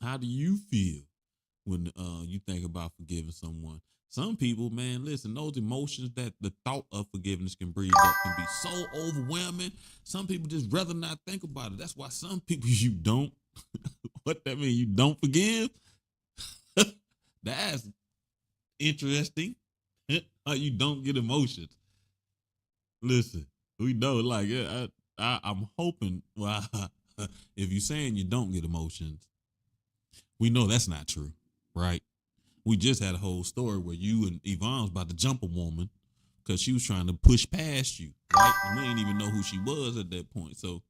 [SPEAKER 1] How do you feel when you think about forgiving someone? Some people, man, listen, those emotions that the thought of forgiveness can breed up can be so overwhelming. Some people just rather not think about it. That's why some people you don't. What that mean? You don't forgive? That's interesting. How you don't get emotions. Listen, we know, like, I'm hoping, well, if you're saying you don't get emotions, we know that's not true, right? We just had a whole story where you and Yvonne was about to jump a woman because she was trying to push past you, right? And we didn't even know who she was at that point. So,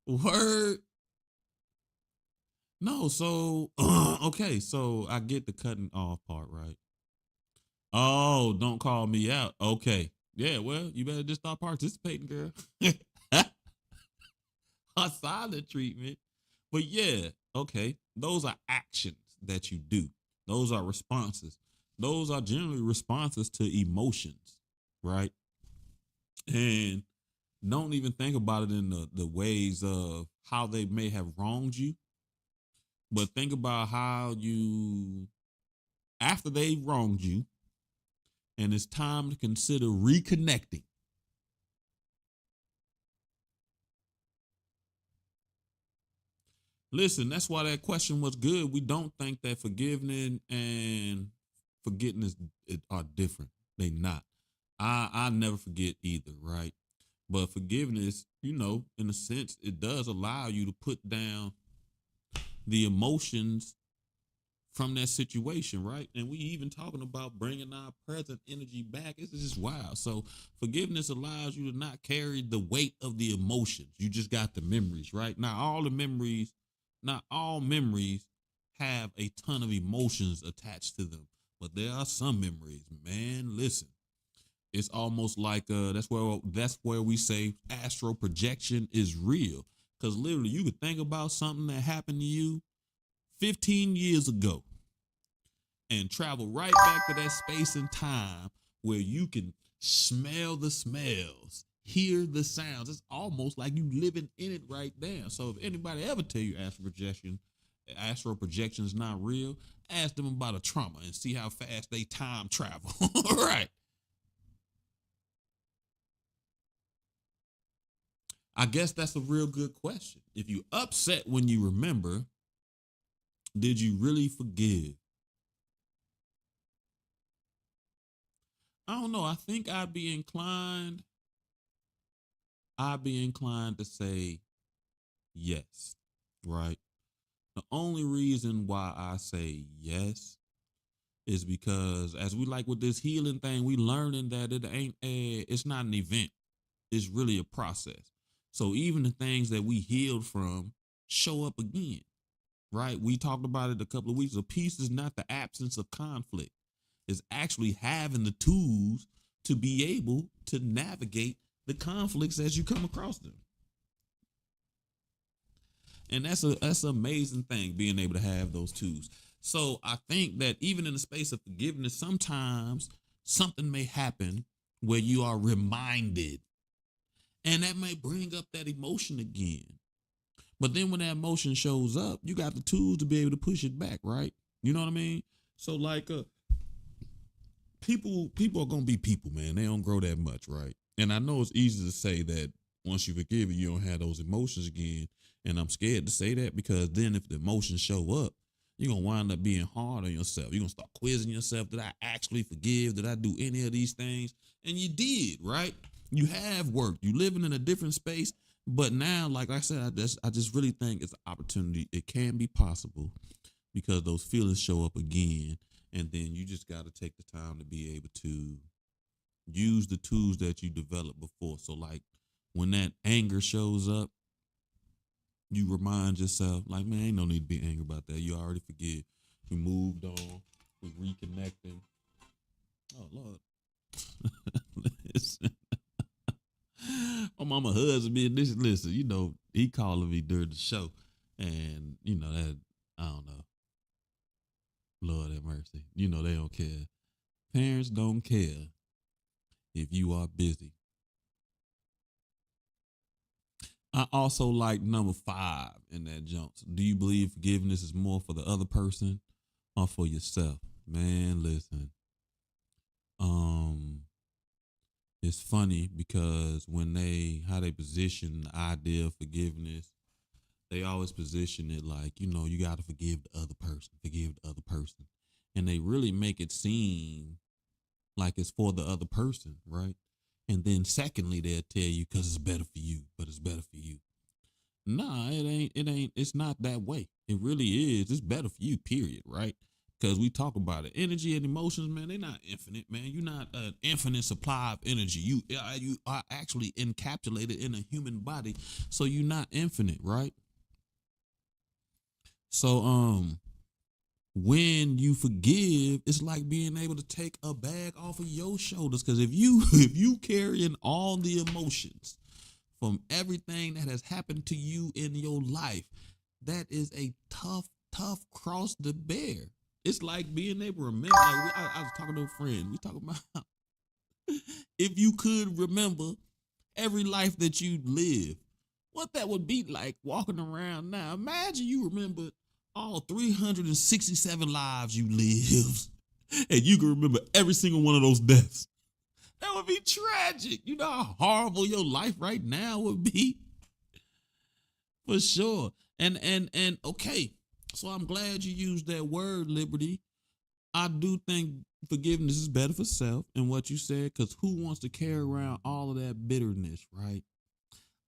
[SPEAKER 1] word. No, so, okay, so I get the cutting off part, right? Oh, don't call me out. Okay. Yeah, well, you better just start participating, girl. A silent treatment. But yeah, okay. Those are actions that you do. Those are responses. Those are generally responses to emotions, right? And don't even think about it in the ways of how they may have wronged you, but think about how you, after they wronged you, and it's time to consider reconnecting. Listen, that's why that question was good. We don't think that forgiving and forgetting are different. They not. I never forget either, right? But forgiveness, in a sense, it does allow you to put down the emotions from that situation, right? And we even talking about bringing our present energy back. It's just wild. So forgiveness allows you to not carry the weight of the emotions. You just got the memories, right? Not all memories have a ton of emotions attached to them, but there are some memories, man. Listen, it's almost like that's where we say astral projection is real. Because literally you could think about something that happened to you 15 years ago and travel right back to that space and time where you can smell the smells, hear the sounds. It's almost like you living in it right there. So if anybody ever tell you astral projection is not real, ask them about a trauma and see how fast they time travel. All right. I guess that's a real good question. If you upset when you remember, did you really forgive? I don't know. I think I'd be inclined to say yes, right? The only reason why I say yes is because as we like with this healing thing, we learning that it's not an event. It's really a process. So even the things that we healed from show up again, right? We talked about it a couple of weeks ago. Peace is not the absence of conflict. It's actually having the tools to be able to navigate the conflicts as you come across them. And that's an amazing thing, being able to have those tools. So I think that even in the space of forgiveness, sometimes something may happen where you are reminded, and that may bring up that emotion again. But then when that emotion shows up, you got the tools to be able to push it back, right? You know what I mean? So like people are gonna be people, man. They don't grow that much, right? And I know it's easy to say that once you forgive it, you don't have those emotions again. And I'm scared to say that because then if the emotions show up, you're gonna wind up being hard on yourself. You're gonna start quizzing yourself. Did I actually forgive? Did I do any of these things? And you did, right? You have worked. You living in a different space. But now, like I said, I just really think it's an opportunity. It can be possible because those feelings show up again. And then you just got to take the time to be able to use the tools that you developed before. So like when that anger shows up, you remind yourself, like, man, ain't no need to be angry about that. You already forgive. We moved on. We reconnecting. Oh, Lord. Listen. My mama husband me and this. Listen, you know, he calling me during the show. And, you know, that, I don't know. Lord have mercy. You know, they don't care. Parents don't care if you are busy. I also like number 5 in that jumps. Do you believe forgiveness is more for the other person or for yourself? Man, listen. It's funny because how they position the idea of forgiveness, they always position it like, you know, you got to forgive the other person. And they really make it seem like it's for the other person, right? And then secondly, they'll tell you because it's better for you, but it's better for you. Nah, it ain't, it's not that way. It really is. It's better for you, period, right? Because we talk about it. Energy and emotions, man, they're not infinite, man. You're not an infinite supply of energy. You are actually encapsulated in a human body. So you're not infinite, right? So when you forgive, it's like being able to take a bag off of your shoulders. Because if you carrying all the emotions from everything that has happened to you in your life, that is a tough cross to bear. It's like being able to remember. Like I was talking to a friend. We talking about if you could remember every life that you lived, what that would be like walking around now. Imagine you remember all 367 lives you lived, and you can remember every single one of those deaths. That would be tragic. You know how horrible your life right now would be? For sure. And okay, so I'm glad you used that word, liberty. I do think forgiveness is better for self and what you said, because who wants to carry around all of that bitterness, right?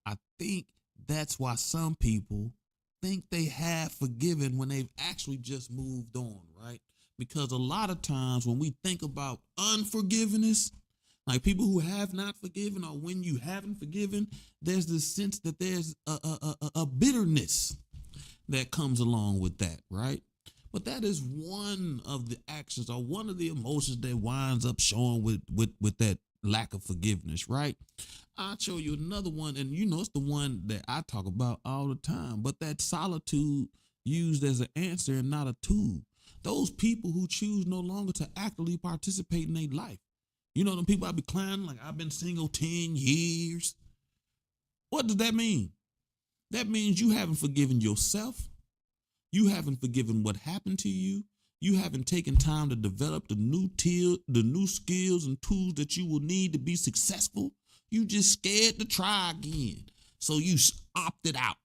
[SPEAKER 1] I think that's why some people think they have forgiven when they've actually just moved on, right? Because a lot of times when we think about unforgiveness, like people who have not forgiven, or when you haven't forgiven, there's this sense that there's a bitterness that comes along with that, right? But that is one of the actions or one of the emotions that winds up showing with that lack of forgiveness, right? I'll show you another one, and you know it's the one that I talk about all the time, but that solitude used as an answer and not a tool. Those people who choose no longer to actively participate in their life. You know, them people I be clowning, like I've been single 10 years. What does that mean? That means you haven't forgiven yourself. You haven't forgiven what happened to you. You haven't taken time to develop the new skills and tools that you will need to be successful. You just scared to try again. So you opted out.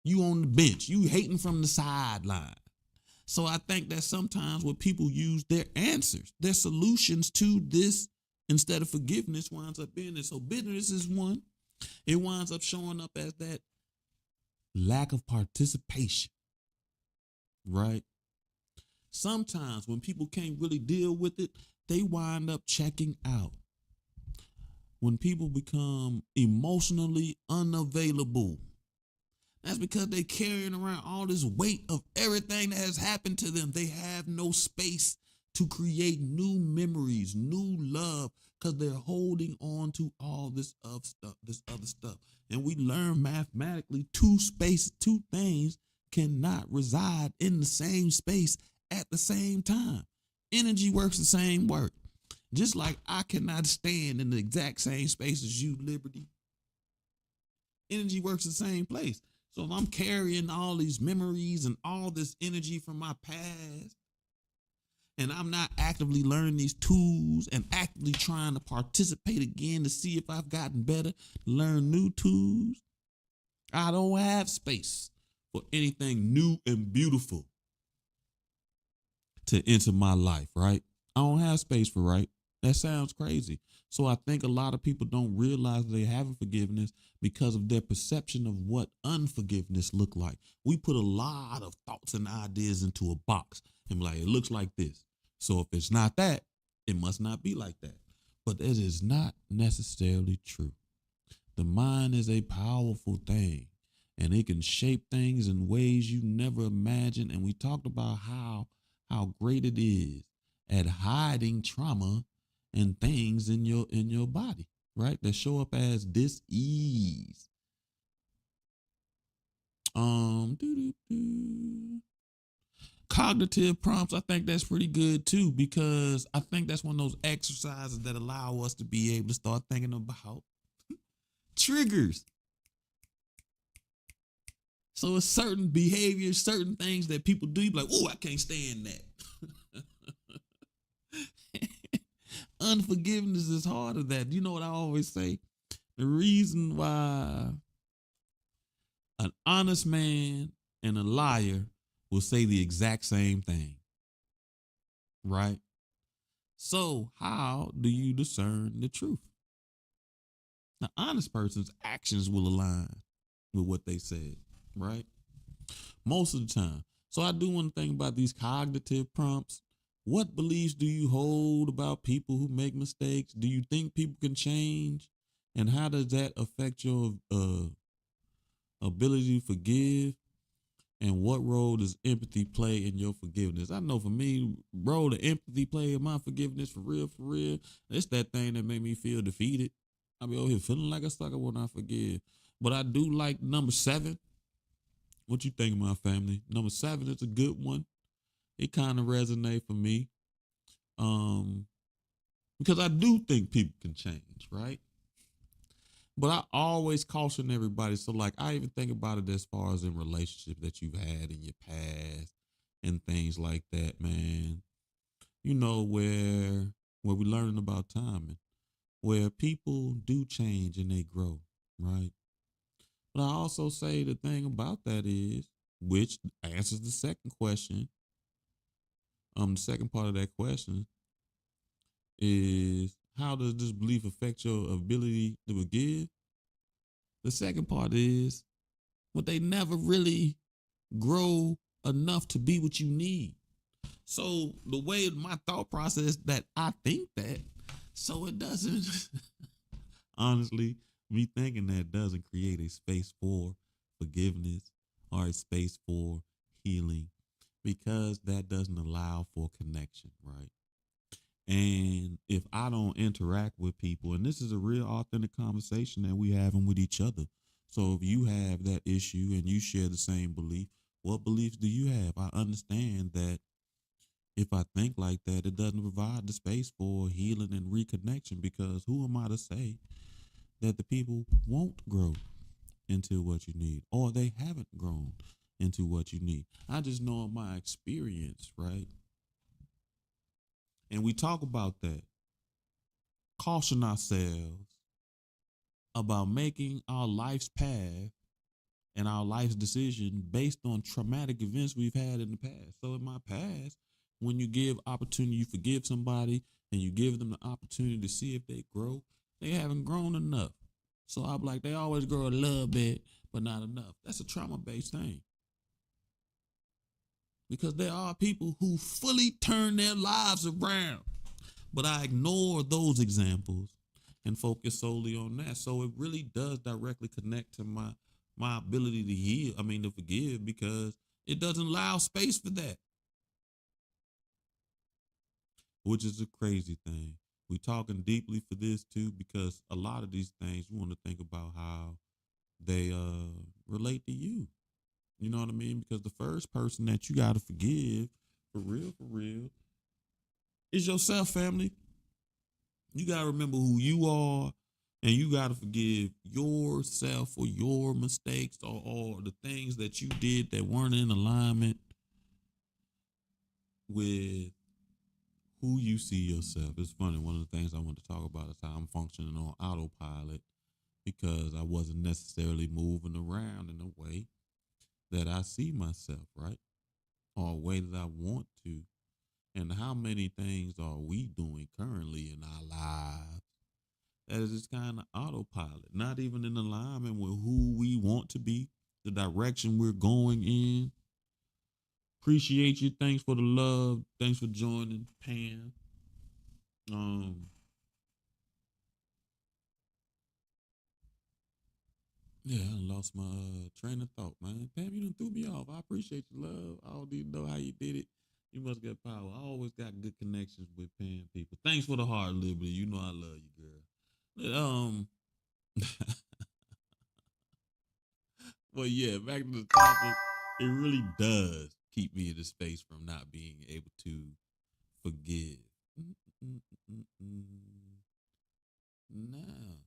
[SPEAKER 1] You on the bench. You hating from the sideline. So I think that sometimes when people use their answers, their solutions to this instead of forgiveness winds up being it. So bitterness is one. It winds up showing up as that lack of participation. right? Sometimes when people can't really deal with it, they wind up checking out. When people become emotionally unavailable, that's because they carrying around all this weight of everything that has happened to them. They have no space to create new memories, new love, because they're holding on to all this other stuff. And we learn mathematically two things cannot reside in the same space at the same time. Energy works the same work. Just like I cannot stand in the exact same space as you, Liberty. Energy works the same place. So if I'm carrying all these memories and all this energy from my past, and I'm not actively learning these tools and actively trying to participate again to see if I've gotten better, learn new tools, I don't have space for anything new and beautiful to enter my life, right? I don't have space for right. That sounds crazy. So I think a lot of people don't realize they haven't forgiveness because of their perception of what unforgiveness look like. We put a lot of thoughts and ideas into a box and be like, it looks like this. So if it's not that, it must not be like that. But it is not necessarily true. The mind is a powerful thing and it can shape things in ways you never imagined. And we talked about how great it is at hiding trauma and things in your body, right? That show up as dis-ease. Cognitive prompts, I think that's pretty good too, because I think that's one of those exercises that allow us to be able to start thinking about triggers. So it's certain behaviors, certain things that people do, you be like, oh, I can't stand that. Unforgiveness is harder than that. You know what I always say? The reason why an honest man and a liar will say the exact same thing, right? So how do you discern the truth? The honest person's actions will align with what they said, right? Most of the time. So I do want to think about these cognitive prompts. What beliefs do you hold about people who make mistakes? Do you think people can change? And how does that affect your ability to forgive? And what role does empathy play in your forgiveness? I know for me, role of empathy play in my forgiveness for real. It's that thing that made me feel defeated. I be over here feeling like a sucker when I forgive. But I do like number 7. What you think, my family? Number 7 is a good one. It kind of resonate for me. Because I do think people can change, right? But I always caution everybody. So like I even think about it as far as in relationships that you've had in your past and things like that, man. You know, where we learning about timing, where people do change and they grow, right? But I also say the thing about that is, which answers the second question. The second part of that question is, how does this belief affect your ability to forgive? The second part is, but they never really grow enough to be what you need. So the way my thought process that I think that, so it doesn't, honestly, me thinking that doesn't create a space for forgiveness or a space for healing, because that doesn't allow for connection, right? And if I don't interact with people, and this is a real authentic conversation that we having with each other. So if you have that issue and you share the same belief, what beliefs do you have? I understand that if I think like that, it doesn't provide the space for healing and reconnection, because who am I to say that the people won't grow into what you need, or they haven't grown into what you need? I just know in my experience, right? And we talk about that. Caution ourselves about making our life's path and our life's decision based on traumatic events we've had in the past. So in my past, when you give opportunity, you forgive somebody and you give them the opportunity to see if they grow, they haven't grown enough. So I'm like, they always grow a little bit, but not enough. That's a trauma-based thing. because there are people who fully turn their lives around. But I ignore those examples and focus solely on that. So it really does directly connect to my ability to heal. I mean, to forgive, because it doesn't allow space for that, which is a crazy thing. We talking deeply for this too, because a lot of these things you want to think about how they relate to you. You know what I mean? Because the first person that you gotta forgive, for real, is yourself, family. You gotta remember who you are, and you gotta forgive yourself for your mistakes, or the things that you did that weren't in alignment with who you see yourself. It's funny. One of the things I want to talk about is how I'm functioning on autopilot, because I wasn't necessarily moving around in a way that I see myself, right? Or a way that I want to. And how many things are we doing currently in our lives that is just kind of autopilot, not even in alignment with who we want to be, the direction we're going in. Appreciate you. Thanks for the love. Thanks for joining, Pam. Um, yeah, I lost my train of thought, man. Pam, you done threw me off. I appreciate your love. I don't even know how you did it. You must get power. I always got good connections with Pam people. Thanks for the heart, Liberty. You know I love you, girl. But yeah, back to the topic. It really does keep me in the space from not being able to forgive. Now,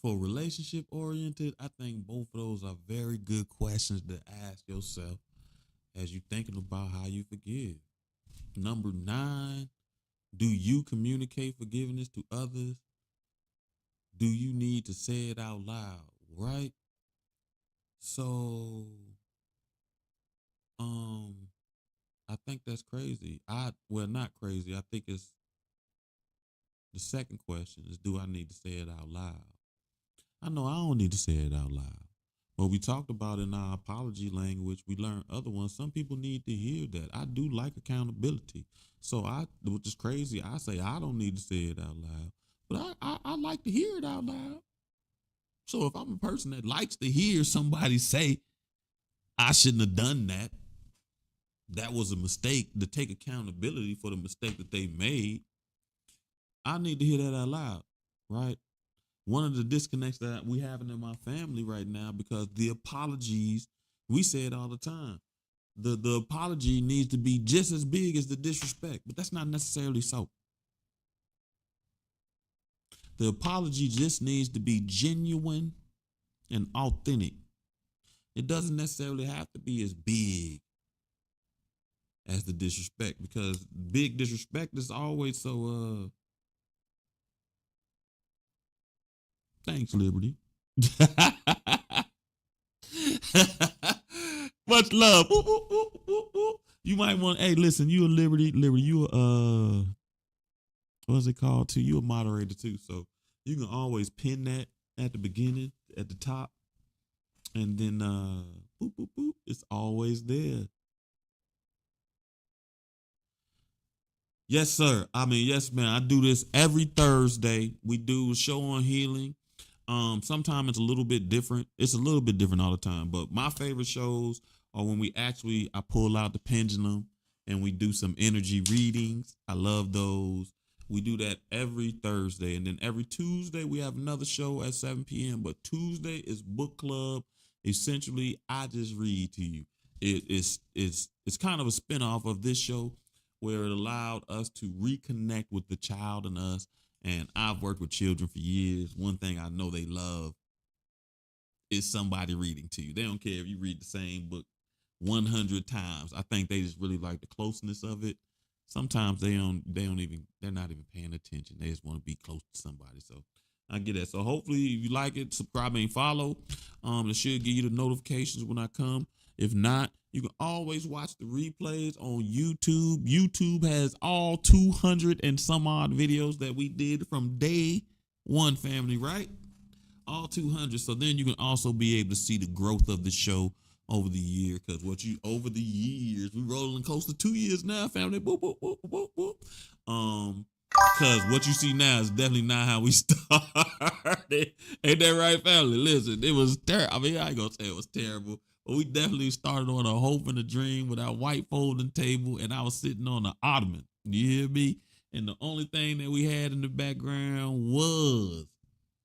[SPEAKER 1] for relationship oriented, I think both of those are very good questions to ask yourself as you're thinking about how you forgive. Number 9, do you communicate forgiveness to others? Do you need to say it out loud? Right? So, um, I think that's crazy. Well, not crazy. I think it's the second question is, do I need to say it out loud? I know I don't need to say it out loud. But we talked about in our apology language, we learned other ones. Some people need to hear that. I do like accountability. So which is crazy, I say I don't need to say it out loud. But I like to hear it out loud. So if I'm a person that likes to hear somebody say, I shouldn't have done that, that was a mistake, to take accountability for the mistake that they made, I need to hear that out loud, right? One of the disconnects that we having in my family right now, because the apologies, we say it all the time. The apology needs to be just as big as the disrespect, but that's not necessarily so. The apology just needs to be genuine and authentic. It doesn't necessarily have to be as big as the disrespect, because big disrespect is always so thanks, Liberty. Much love. Ooh, ooh, ooh, ooh, ooh. You might want, hey, listen, you a Liberty, you a what's it called too? You a moderator too. So you can always pin that at the beginning, at the top, and then boop, boop, boop. It's always there. Yes, sir. I mean, yes, man. I do this every Thursday. We do a show on healing. Sometimes it's a little bit different. It's a little bit different all the time. But my favorite shows are when I pull out the pendulum and we do some energy readings. I love those. We do that every Thursday. And then every Tuesday we have another show at 7 p.m. But Tuesday is book club. Essentially, I just read to you. It's kind of a spinoff of this show, where it allowed us to reconnect with the child in us. And I've worked with children for years. One thing I know they love is somebody reading to you. They don't care if you read the same book 100 times. I think they just really like the closeness of it. Sometimes they're not even paying attention. They just want to be close to somebody. So I get that. So hopefully if you like it, subscribe and follow. It should give you the notifications when I come. If not, you can always watch the replays on YouTube. YouTube has all 200 and some odd videos that we did from day one, family, right? all 200. So then you can also be able to see the growth of the show over the year. Because over the years, we rolling close to 2 years now, family. Boop, boop, boop, boop, boop. Because what you see now is definitely not how we started. Ain't that right, family? Listen, it was terrible. I mean, I ain't gonna say it was terrible, but we definitely started on a hope and a dream with our white folding table, and I was sitting on the ottoman. You hear me? And the only thing that we had in the background was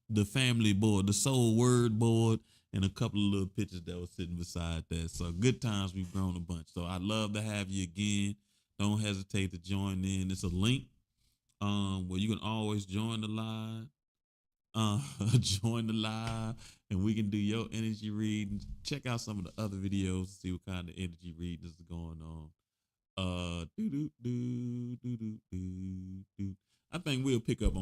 [SPEAKER 1] the family board, the soul word board, and a couple of little pictures that was sitting beside that. So good times, we've grown a bunch. So I'd love to have you again. Don't hesitate to join in. It's a link where you can always join the live. Join the live, and we can do your energy readings. Check out some of the other videos to see what kind of energy readings is going on. I think we'll pick up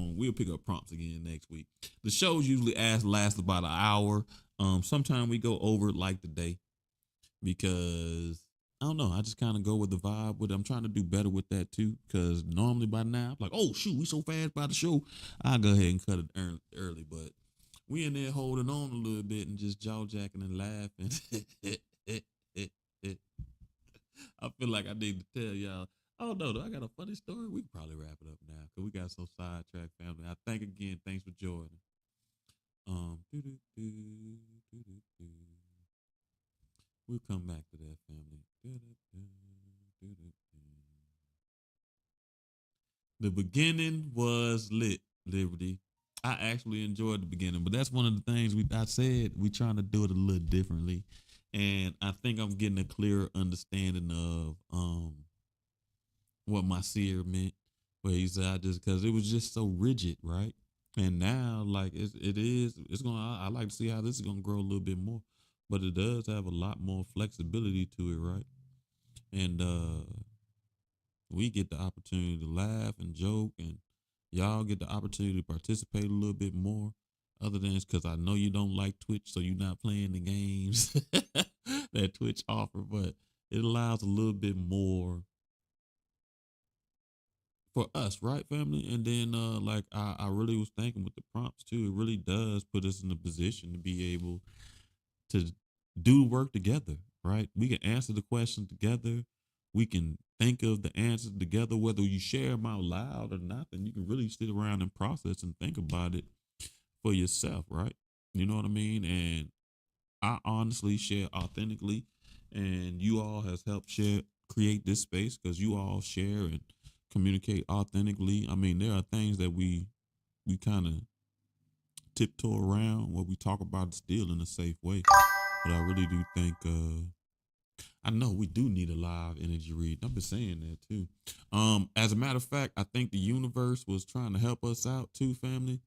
[SPEAKER 1] prompts again next week. The shows usually last about an hour. Sometimes we go over it like today because I don't know. I just kind of go with the vibe. I'm trying to do better with that too, because normally by now, like, oh shoot, we so fast by the show, I'll go ahead and cut it early. But we in there holding on a little bit and just jaw jacking and laughing. I feel like I need to tell y'all. Oh no, I got a funny story. We can probably wrap it up now because we got so sidetracked, family. I thank again. Thanks for joining. We'll come back to that, family. The beginning was lit, Liberty. I actually enjoyed the beginning, but that's one of the things I said we trying to do it a little differently, and I think I'm getting a clearer understanding of what my seer meant. Where he said because it was just so rigid, right? And now, like it's gonna. I like to see how this is gonna grow a little bit more, but it does have a lot more flexibility to it, right? And we get the opportunity to laugh and joke, and y'all get the opportunity to participate a little bit more. Other than it's because I know you don't like Twitch, so you're not playing the games that Twitch offer, but it allows a little bit more for us, right, family? And then like I really was thinking with the prompts too, it really does put us in a position to be able to do work together, right? We can answer the questions together. We can think of the answers together, whether you share them out loud or not, then you can really sit around and process and think about it for yourself, right? You know what I mean? And I honestly share authentically, and you all has helped create this space because you all share and communicate authentically. I mean, there are things that we kind of tiptoe around what we talk about still in a safe way. But I really do think I know we do need a live energy read. I've been saying that too. As a matter of fact, I think the universe was trying to help us out too, family.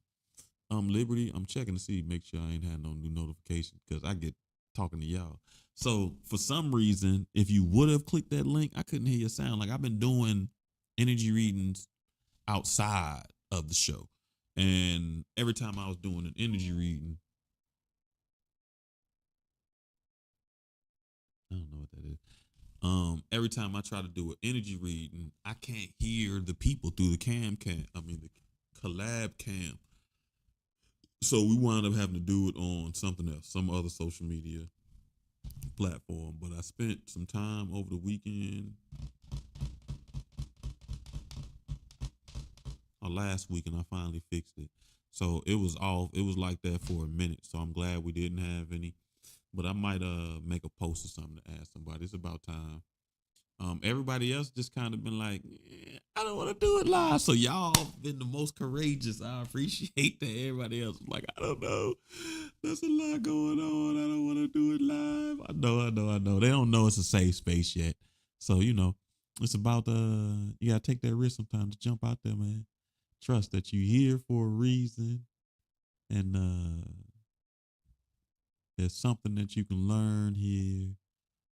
[SPEAKER 1] Liberty, I'm checking to see, make sure I ain't had no new notifications because I get talking to y'all. So for some reason, if you would have clicked that link, I couldn't hear your sound. Like I've been doing energy readings outside of the show. And every time I was doing an energy reading, I don't know what that is. Every time I try to do an energy reading, I can't hear the people through the the collab cam. So we wound up having to do it on something else, some other social media platform. But I spent some time over the weekend or last week, and I finally fixed it. So it was off. It was like that for a minute. So I'm glad we didn't have any. But I might make a post or something to ask somebody. It's about time. Everybody else just kind of been like, I don't want to do it live. So y'all been the most courageous. I appreciate that. Everybody else was like, I don't know. There's a lot going on. I don't want to do it live. I know. They don't know it's a safe space yet. So, it's about you gotta take that risk sometimes to jump out there, man. Trust that you're here for a reason. And there's something that you can learn here.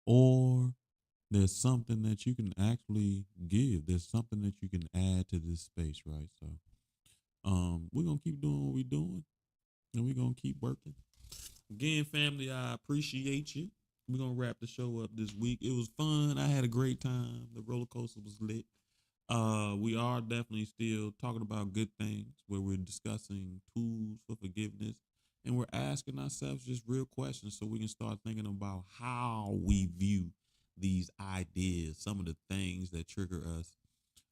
[SPEAKER 1] Or there's something that you can actually give. There's something that you can add to this space, right? So we're gonna keep doing what we're doing, and we're gonna keep working. Again, family, I appreciate you. We're gonna wrap the show up this week. It was fun. I had a great time. The roller coaster was lit. We are definitely still talking about good things where we're discussing tools for forgiveness and we're asking ourselves just real questions so we can start thinking about how we view these ideas, some of the things that trigger us,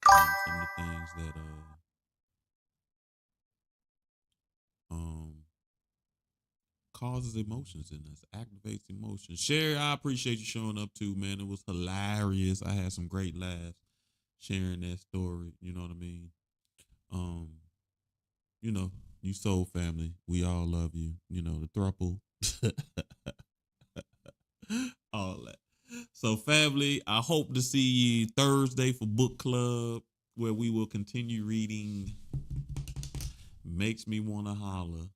[SPEAKER 1] some of the things that um causes emotions in us, activates emotions. Sherry, I appreciate you showing up too, man. It was hilarious. I had some great laughs sharing that story. You know what I mean? Um, you know, you soul family. We all love you. You know, the thruple. All that. So, family, I hope to see you Thursday for book club, where we will continue reading Makes Me Wanna Holler.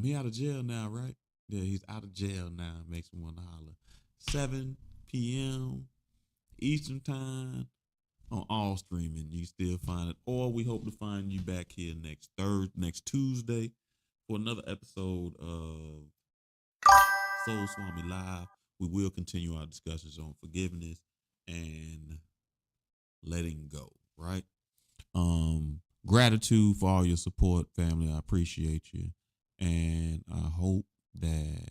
[SPEAKER 1] He out of jail now, right? Yeah, he's out of jail now. Makes me want to holler. 7 p.m. Eastern time on all streaming. You still find it, or we hope to find you back here next Tuesday for another episode of Soul Swami Live. We will continue our discussions on forgiveness and letting go. Right. Gratitude for all your support, family. I appreciate you. And I hope that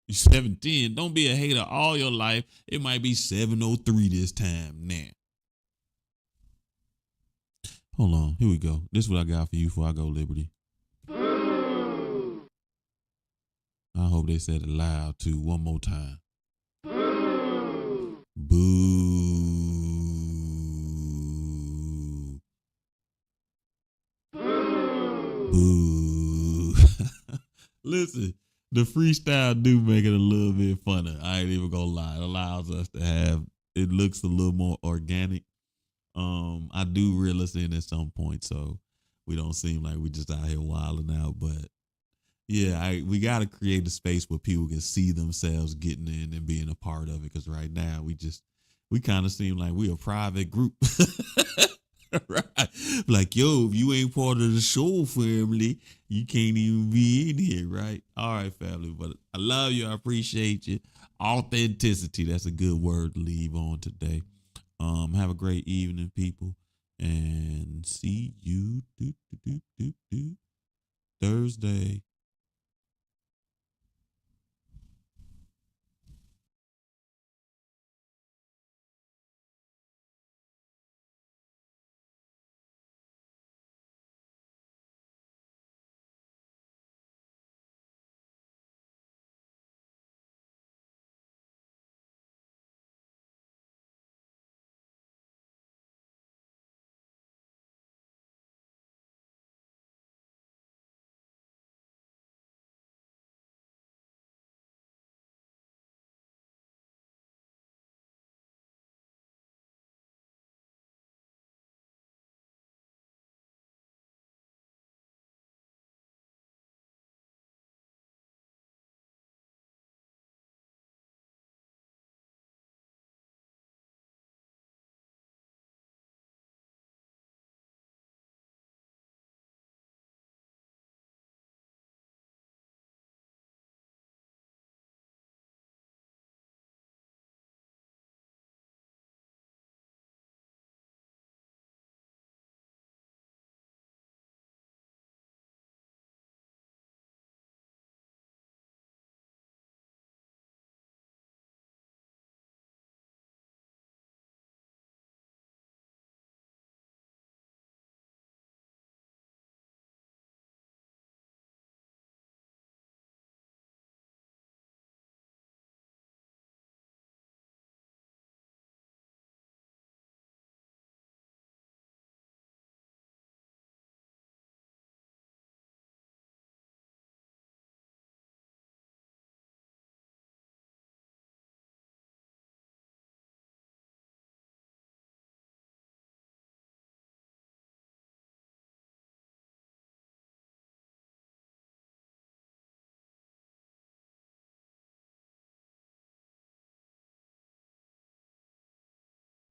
[SPEAKER 1] you're 710. Don't be a hater all your life. It might be 703 this time now. Hold on. Here we go. This is what I got for you before I go, Liberty. I hope they said it loud too. One more time. Boo. Boo. Listen, the freestyle do make it a little bit funner. I ain't even gonna lie. It allows us to have, it looks a little more organic. I do reel us in at some point, so we don't seem like we just out here wilding out. But yeah, we got to create a space where people can see themselves getting in and being a part of it. Because right now we kind of seem like we a private group. Right. Like, yo, if you ain't part of the show family, you can't even be in here, right? All right, family. But I love you. I appreciate you. Authenticity. That's a good word to leave on today. Have a great evening, people. And see you Thursday.